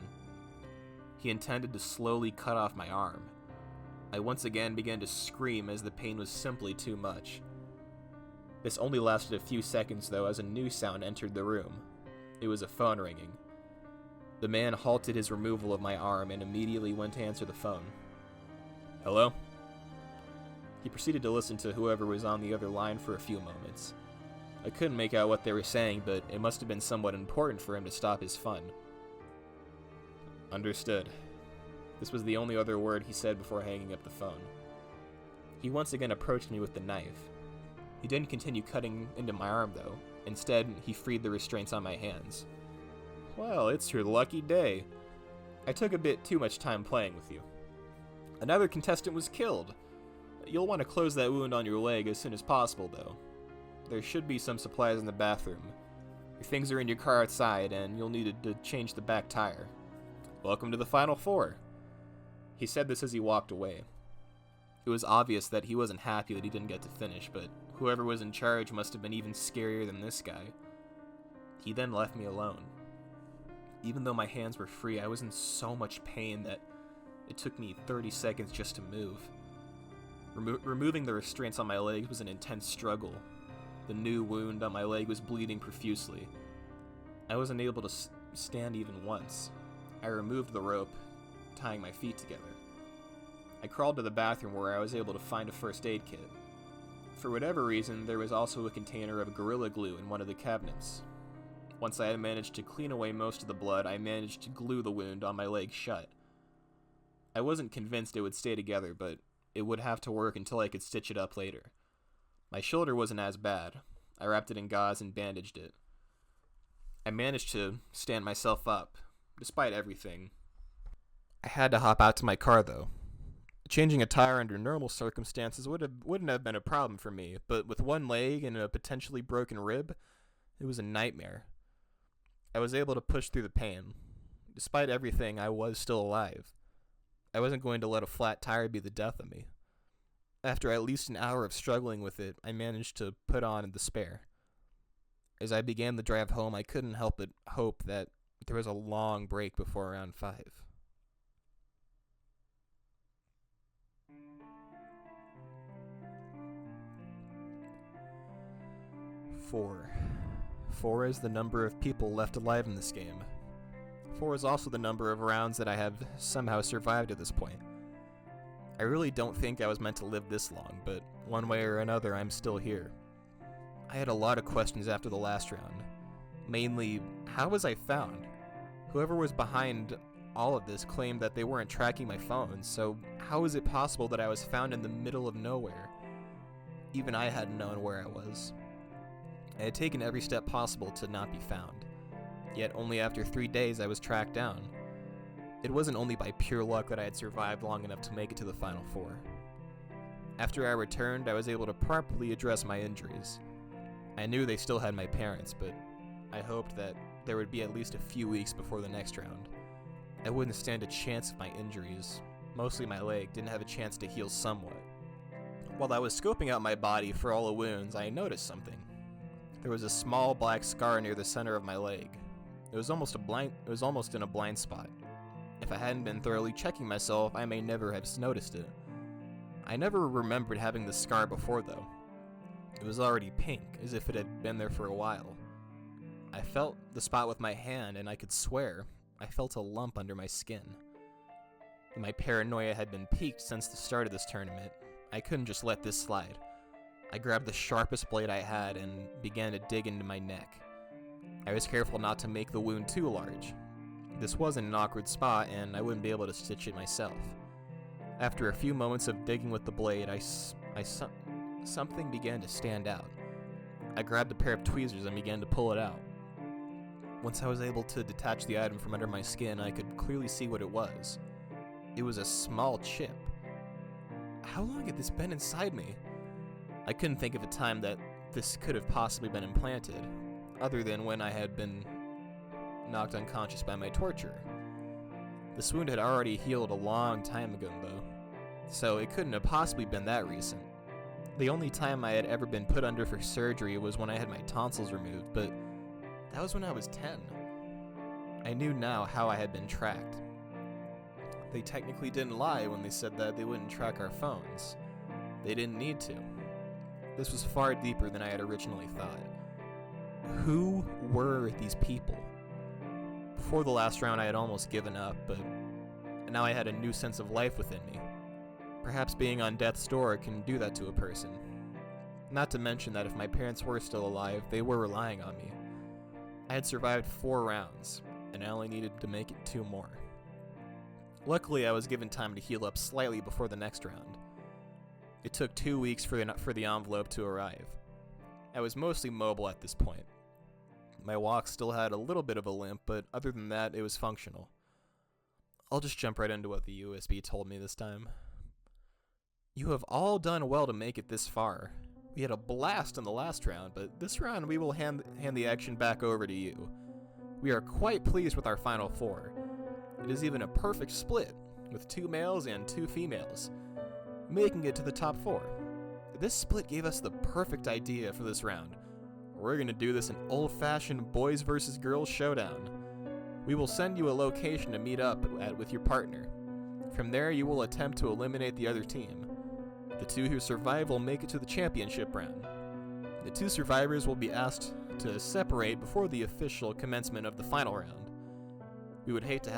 He intended to slowly cut off my arm. I once again began to scream as the pain was simply too much. This only lasted a few seconds, though, as a new sound entered the room. It was a phone ringing. The man halted his removal of my arm and immediately went to answer the phone. Hello? He proceeded to listen to whoever was on the other line for a few moments. I couldn't make out what they were saying, but it must have been somewhat important for him to stop his fun. Understood. This was the only other word he said before hanging up the phone. He once again approached me with the knife. He didn't continue cutting into my arm, though. Instead, he freed the restraints on my hands. Well, it's your lucky day. I took a bit too much time playing with you. Another contestant was killed. You'll want to close that wound on your leg as soon as possible, though. There should be some supplies in the bathroom. Your things are in your car outside, and you'll need to change the back tire. Welcome to the Final Four. He said this as he walked away. It was obvious that he wasn't happy that he didn't get to finish, but whoever was in charge must have been even scarier than this guy. He then left me alone. Even though my hands were free, I was in so much pain that it took me 30 seconds just to move. Removing the restraints on my legs was an intense struggle. The new wound on my leg was bleeding profusely. I wasn't able to stand even once. I removed the rope, tying my feet together. I crawled to the bathroom where I was able to find a first aid kit. For whatever reason, there was also a container of Gorilla Glue in one of the cabinets. Once I had managed to clean away most of the blood, I managed to glue the wound on my leg shut. I wasn't convinced it would stay together, but it would have to work until I could stitch it up later. My shoulder wasn't as bad. I wrapped it in gauze and bandaged it. I managed to stand myself up, despite everything. I had to hop out to my car, though. Changing a tire under normal circumstances wouldn't have been a problem for me, but with one leg and a potentially broken rib, it was a nightmare. I was able to push through the pain. Despite everything, I was still alive. I wasn't going to let a flat tire be the death of me. After at least an hour of struggling with it, I managed to put on the spare. As I began the drive home, I couldn't help but hope that there was a long break before around 5. 4. 4 is the number of people left alive in this game. 4 is also the number of rounds that I have somehow survived at this point. I really don't think I was meant to live this long, but one way or another, I'm still here. I had a lot of questions after the last round. Mainly, how was I found? Whoever was behind all of this claimed that they weren't tracking my phone, so how is it possible that I was found in the middle of nowhere? Even I hadn't known where I was. I had taken every step possible to not be found. Yet only after 3 days I was tracked down. It wasn't only by pure luck that I had survived long enough to make it to the final 4. After I returned, I was able to properly address my injuries. I knew they still had my parents, but I hoped that there would be at least a few weeks before the next round. I wouldn't stand a chance if my injuries, mostly my leg, didn't have a chance to heal somewhat. While I was scoping out my body for all the wounds, I noticed something. There was a small black scar near the center of my leg. It was almost in a blind spot. If I hadn't been thoroughly checking myself, I may never have noticed it. I never remembered having the scar before, though. It was already pink, as if it had been there for a while. I felt the spot with my hand, and I could swear I felt a lump under my skin. My paranoia had been piqued since the start of this tournament. I couldn't just let this slide. I grabbed the sharpest blade I had and began to dig into my neck. I was careful not to make the wound too large. This wasn't an awkward spot, and I wouldn't be able to stitch it myself. After a few moments of digging with the blade, something began to stand out. I grabbed a pair of tweezers and began to pull it out. Once I was able to detach the item from under my skin, I could clearly see what it was. It was a small chip. How long had this been inside me? I couldn't think of a time that this could have possibly been implanted, other than when I had been knocked unconscious by my torturer. This wound had already healed a long time ago, though, so it couldn't have possibly been that recent. The only time I had ever been put under for surgery was when I had my tonsils removed, but that was when I was 10. I knew now how I had been tracked. They technically didn't lie when they said that they wouldn't track our phones. They didn't need to. This was far deeper than I had originally thought. Who were these people? Before the last round I had almost given up, but now I had a new sense of life within me. Perhaps being on death's door can do that to a person. Not to mention that if my parents were still alive, they were relying on me. I had survived 4 rounds, and I only needed to make it 2 more. Luckily, I was given time to heal up slightly before the next round. It took 2 weeks for the envelope to arrive. I was mostly mobile at this point. My walk still had a little bit of a limp, but other than that, it was functional. I'll just jump right into what the USB told me this time. You have all done well to make it this far. We had a blast in the last round, but this round we will hand the action back over to you. We are quite pleased with our final 4. It is even a perfect split, with 2 males and 2 females, making it to the top 4. This split gave us the perfect idea for this round. We're going to do this an old-fashioned boys versus girls showdown. We will send you a location to meet up at with your partner. From there, you will attempt to eliminate the other team. The 2 who survive will make it to the championship round. The 2 survivors will be asked to separate before the official commencement of the final round. We would hate to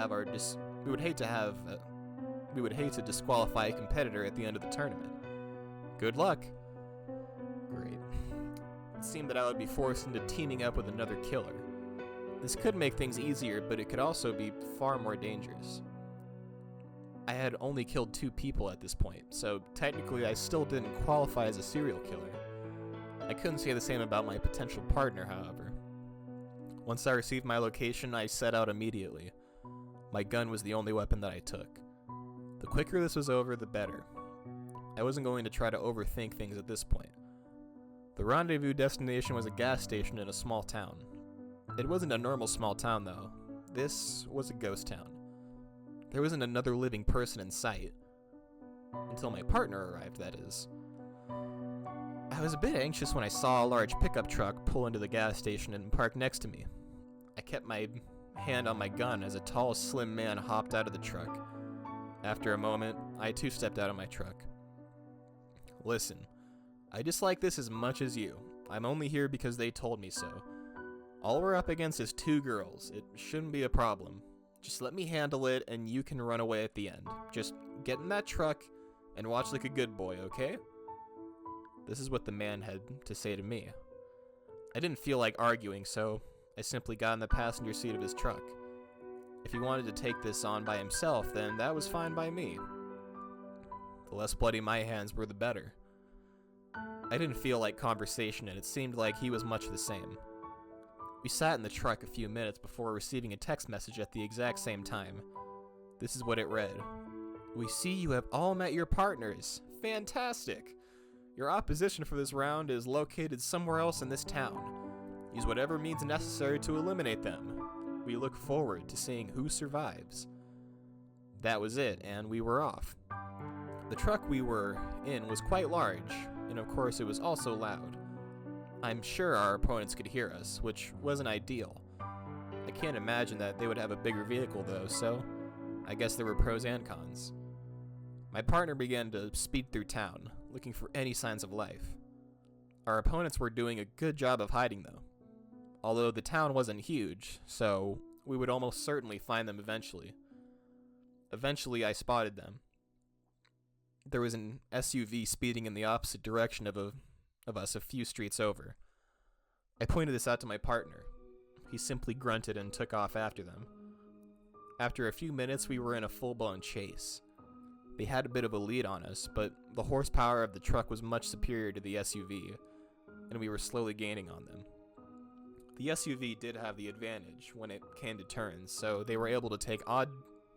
disqualify a competitor at the end of the tournament. Good luck. Great. It seemed that I would be forced into teaming up with another killer. This could make things easier, but it could also be far more dangerous. I had only killed 2 people at this point, so technically I still didn't qualify as a serial killer. I couldn't say the same about my potential partner, however. Once I received my location, I set out immediately. My gun was the only weapon that I took. The quicker this was over, the better. I wasn't going to try to overthink things at this point. The rendezvous destination was a gas station in a small town. It wasn't a normal small town, though. This was a ghost town. There wasn't another living person in sight. Until my partner arrived, that is. I was a bit anxious when I saw a large pickup truck pull into the gas station and park next to me. I kept my hand on my gun as a tall, slim man hopped out of the truck. After a moment, I too stepped out of my truck. Listen, I dislike this as much as you. I'm only here because they told me so. All we're up against is 2 girls. It shouldn't be a problem. Just let me handle it and you can run away at the end. Just get in that truck and watch like a good boy, okay? This is what the man had to say to me. I didn't feel like arguing, so I simply got in the passenger seat of his truck. If he wanted to take this on by himself, then that was fine by me. The less bloody my hands were, the better. I didn't feel like conversation, and it seemed like he was much the same. We sat in the truck a few minutes before receiving a text message at the exact same time. This is what it read. We see you have all met your partners. Fantastic! Your opposition for this round is located somewhere else in this town. Use whatever means necessary to eliminate them. We look forward to seeing who survives. That was it, and we were off. The truck we were in was quite large, and of course it was also loud. I'm sure our opponents could hear us, which wasn't ideal. I can't imagine that they would have a bigger vehicle though, so I guess there were pros and cons. My partner began to speed through town, looking for any signs of life. Our opponents were doing a good job of hiding though. Although the town wasn't huge, so we would almost certainly find them eventually. Eventually I spotted them. There was an SUV speeding in the opposite direction of us a few streets over. I pointed this out to my partner. He simply grunted and took off after them. After a few minutes, we were in a full-blown chase. They had a bit of a lead on us, but the horsepower of the truck was much superior to the SUV, and we were slowly gaining on them. The SUV did have the advantage when it came to turns, so they were able to take odd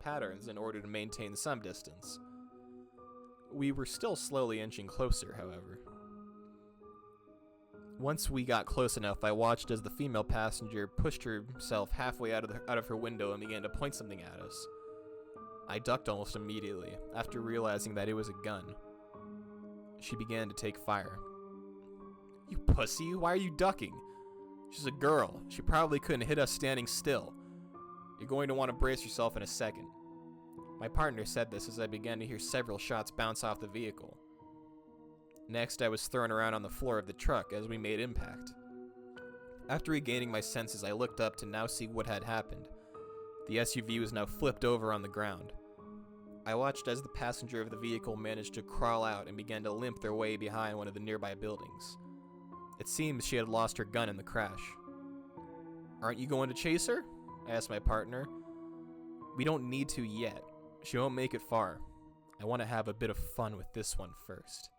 patterns in order to maintain some distance. We were still slowly inching closer, however. Once we got close enough, I watched as the female passenger pushed herself halfway out of her window and began to point something at us. I ducked almost immediately, after realizing that it was a gun. She began to take fire. You pussy, why are you ducking? She's a girl. She probably couldn't hit us standing still. You're going to want to brace yourself in a second. My partner said this as I began to hear several shots bounce off the vehicle. Next, I was thrown around on the floor of the truck as we made impact. After regaining my senses, I looked up to now see what had happened. The SUV was now flipped over on the ground. I watched as the passenger of the vehicle managed to crawl out and began to limp their way behind one of the nearby buildings. It seems she had lost her gun in the crash. Aren't you going to chase her? I asked my partner. We don't need to yet. She won't make it far. I want to have a bit of fun with this one first.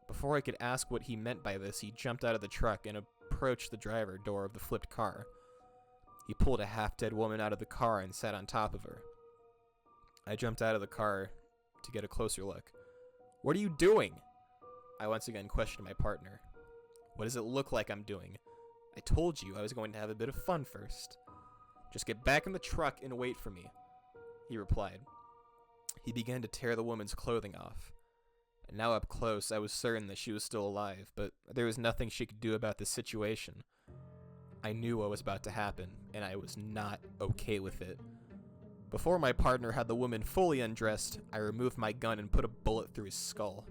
Before I could ask what he meant by this, he jumped out of the truck and approached the driver door of the flipped car. He pulled a half-dead woman out of the car and sat on top of her. I jumped out of the car to get a closer look. What are you doing? I once again questioned my partner. What does it look like I'm doing? I told you I was going to have a bit of fun first. Just get back in the truck and wait for me, he replied. He began to tear the woman's clothing off. And now up close, I was certain that she was still alive, but there was nothing she could do about the situation. I knew what was about to happen, and I was not okay with it. Before my partner had the woman fully undressed, I removed my gun and put a bullet through his skull.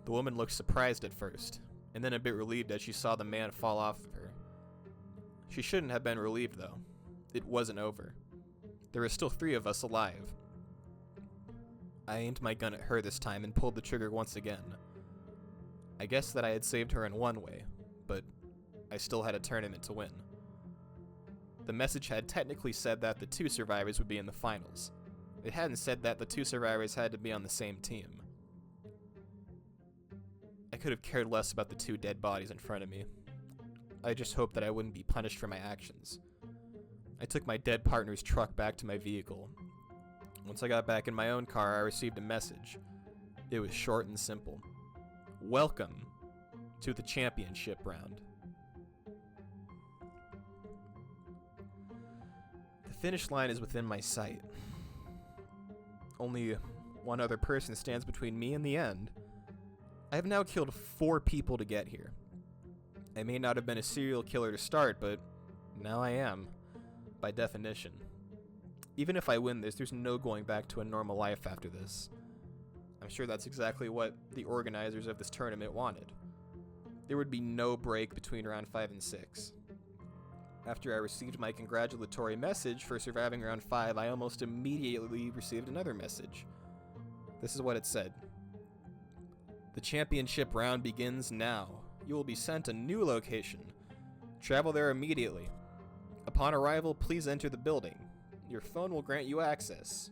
The woman looked surprised at first, and then a bit relieved as she saw the man fall off of her. She shouldn't have been relieved, though. It wasn't over. There were still 3 of us alive. I aimed my gun at her this time and pulled the trigger once again. I guess that I had saved her in one way, but I still had a tournament to win. The message had technically said that the 2 survivors would be in the finals. It hadn't said that the 2 survivors had to be on the same team. I could have cared less about the 2 dead bodies in front of me. I just hoped that I wouldn't be punished for my actions. I took my dead partner's truck back to my vehicle. Once I got back in my own car, I received a message. It was short and simple. Welcome to the championship round. finish line is within my sight. Only one other person stands between me and the end. I have now killed 4 people to get here. I may not have been a serial killer to start, but now I am, by definition. Even if I win this, there's no going back to a normal life after this. I'm sure that's exactly what the organizers of this tournament wanted. There would be no break between round 5 and 6. After I received my congratulatory message for surviving round 5, I almost immediately received another message. This is what it said. The championship round begins now. You will be sent a new location. Travel there immediately. Upon arrival, please enter the building. Your phone will grant you access.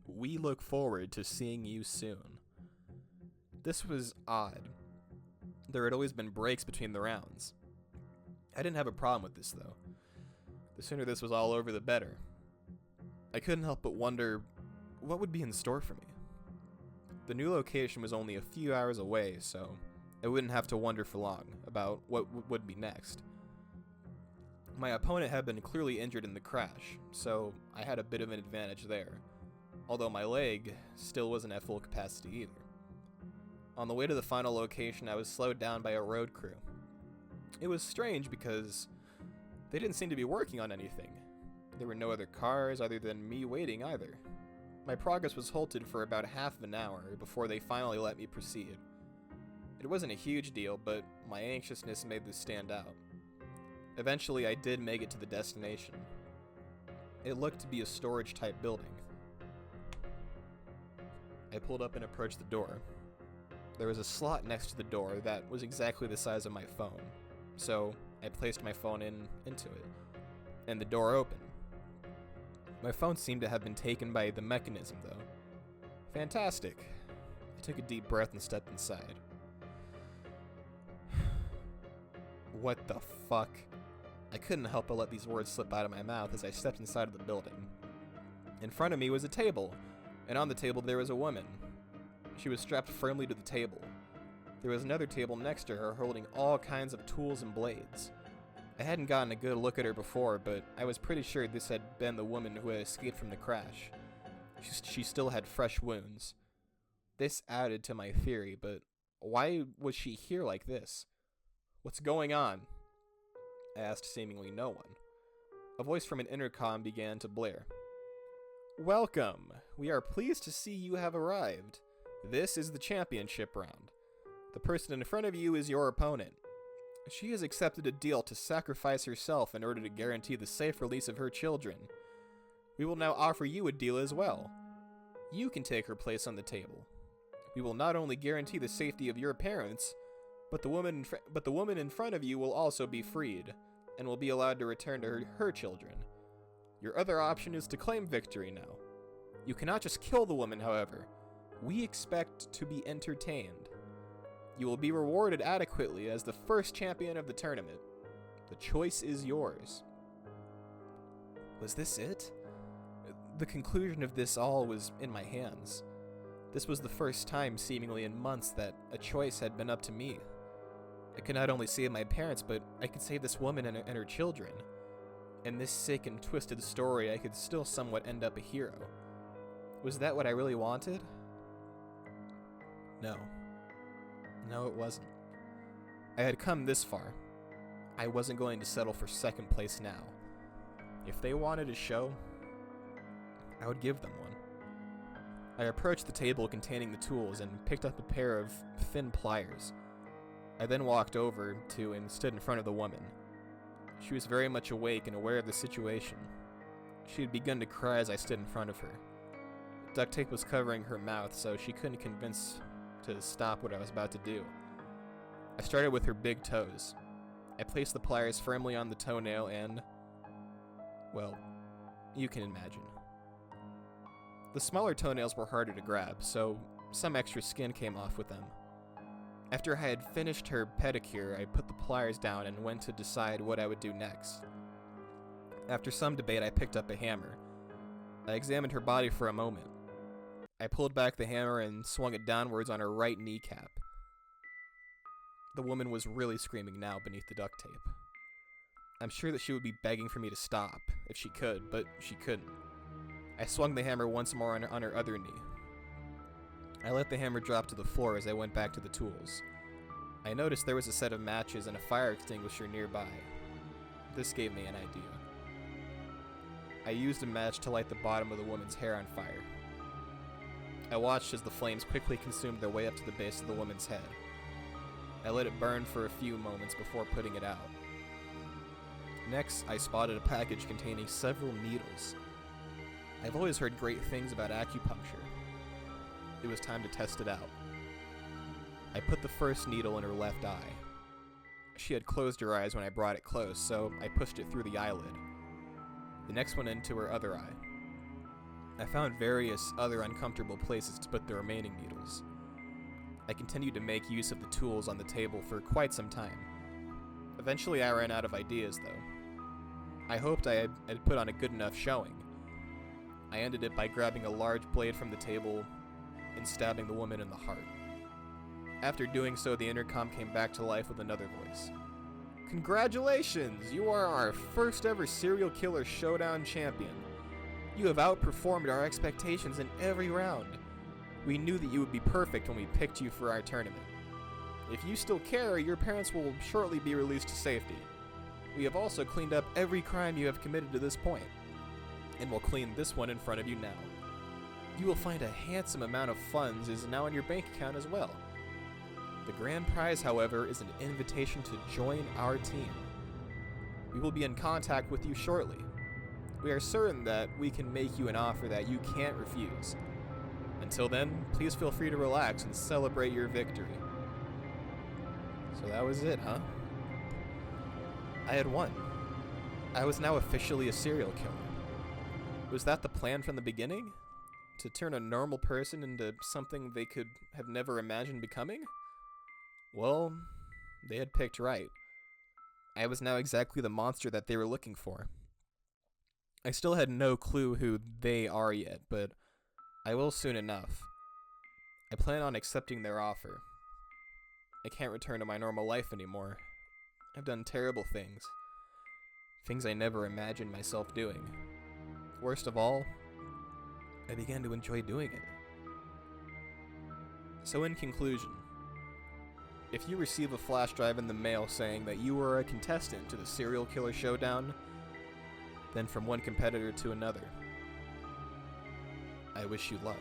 We look forward to seeing you soon. This was odd. There had always been breaks between the rounds. I didn't have a problem with this, though. The sooner this was all over, the better. I couldn't help but wonder what would be in store for me. The new location was only a few hours away, so I wouldn't have to wonder for long about what would be next. My opponent had been clearly injured in the crash, so I had a bit of an advantage there, although my leg still wasn't at full capacity either. On the way to the final location, I was slowed down by a road crew. It was strange because they didn't seem to be working on anything. There were no other cars other than me waiting either. My progress was halted for about half of an hour before they finally let me proceed. It wasn't a huge deal, but my anxiousness made this stand out. Eventually, I did make it to the destination. It looked to be a storage-type building. I pulled up and approached the door. There was a slot next to the door that was exactly the size of my phone, so I placed my phone into it, and the door opened. My phone seemed to have been taken by the mechanism, though. Fantastic. I took a deep breath and stepped inside. What the fuck? I couldn't help but let these words slip out of my mouth as I stepped inside of the building. In front of me was a table, and on the table there was a woman. She was strapped firmly to the table. There was another table next to her holding all kinds of tools and blades. I hadn't gotten a good look at her before, but I was pretty sure this had been the woman who had escaped from the crash. She still had fresh wounds. This added to my theory, but why was she here like this? What's going on? I asked seemingly no one. A voice from an intercom began to blare. Welcome! We are pleased to see you have arrived. This is the championship round. The person in front of you is your opponent. She has accepted a deal to sacrifice herself in order to guarantee the safe release of her children. We will now offer you a deal as well. You can take her place on the table. We will not only guarantee the safety of your parents, but the woman in front of you will also be freed, and will be allowed to return to her children. Your other option is to claim victory now. You cannot just kill the woman, however. We expect to be entertained. You will be rewarded adequately as the first champion of the tournament. The choice is yours. Was this it? The conclusion of this all was in my hands. This was the first time, seemingly in months, that a choice had been up to me. I could not only save my parents, but I could save this woman and her children. In this sick and twisted story, I could still somewhat end up a hero. Was that what I really wanted? No. No, it wasn't. I had come this far. I wasn't going to settle for second place now. If they wanted a show, I would give them one. I approached the table containing the tools and picked up a pair of thin pliers. I then walked over to and stood in front of the woman. She was very much awake and aware of the situation. She had begun to cry as I stood in front of her. Duct tape was covering her mouth, so she couldn't convince to stop what I was about to do. I started with her big toes. I placed the pliers firmly on the toenail and, well, you can imagine. The smaller toenails were harder to grab, so some extra skin came off with them. After I had finished her pedicure, I put the pliers down and went to decide what I would do next. After some debate, I picked up a hammer. I examined her body for a moment. I pulled back the hammer and swung it downwards on her right kneecap. The woman was really screaming now beneath the duct tape. I'm sure that she would be begging for me to stop, if she could, but she couldn't. I swung the hammer once more on her other knee. I let the hammer drop to the floor as I went back to the tools. I noticed there was a set of matches and a fire extinguisher nearby. This gave me an idea. I used a match to light the bottom of the woman's hair on fire. I watched as the flames quickly consumed their way up to the base of the woman's head. I let it burn for a few moments before putting it out. Next, I spotted a package containing several needles. I've always heard great things about acupuncture. It was time to test it out. I put the first needle in her left eye. She had closed her eyes when I brought it close, so I pushed it through the eyelid. The next one into her other eye. I found various other uncomfortable places to put the remaining needles. I continued to make use of the tools on the table for quite some time. Eventually I ran out of ideas, though. I hoped I had put on a good enough showing. I ended it by grabbing a large blade from the table and stabbing the woman in the heart. After doing so, the intercom came back to life with another voice. "Congratulations! You are our first ever serial killer showdown champion. You have outperformed our expectations in every round. We knew that you would be perfect when we picked you for our tournament. If you still care, your parents will shortly be released to safety. We have also cleaned up every crime you have committed to this point, and will clean this one in front of you now. You will find a handsome amount of funds is now in your bank account as well. The grand prize, however, is an invitation to join our team. We will be in contact with you shortly. We are certain that we can make you an offer that you can't refuse. Until then, please feel free to relax and celebrate your victory." So that was it, huh? I had won. I was now officially a serial killer. Was that the plan from the beginning? To turn a normal person into something they could have never imagined becoming? Well, they had picked right. I was now exactly the monster that they were looking for. I still had no clue who they are yet, but I will soon enough. I plan on accepting their offer. I can't return to my normal life anymore. I've done terrible things. Things I never imagined myself doing. Worst of all, I began to enjoy doing it. So in conclusion, if you receive a flash drive in the mail saying that you were a contestant to the Serial Killer Showdown, then from one competitor to another, I wish you luck.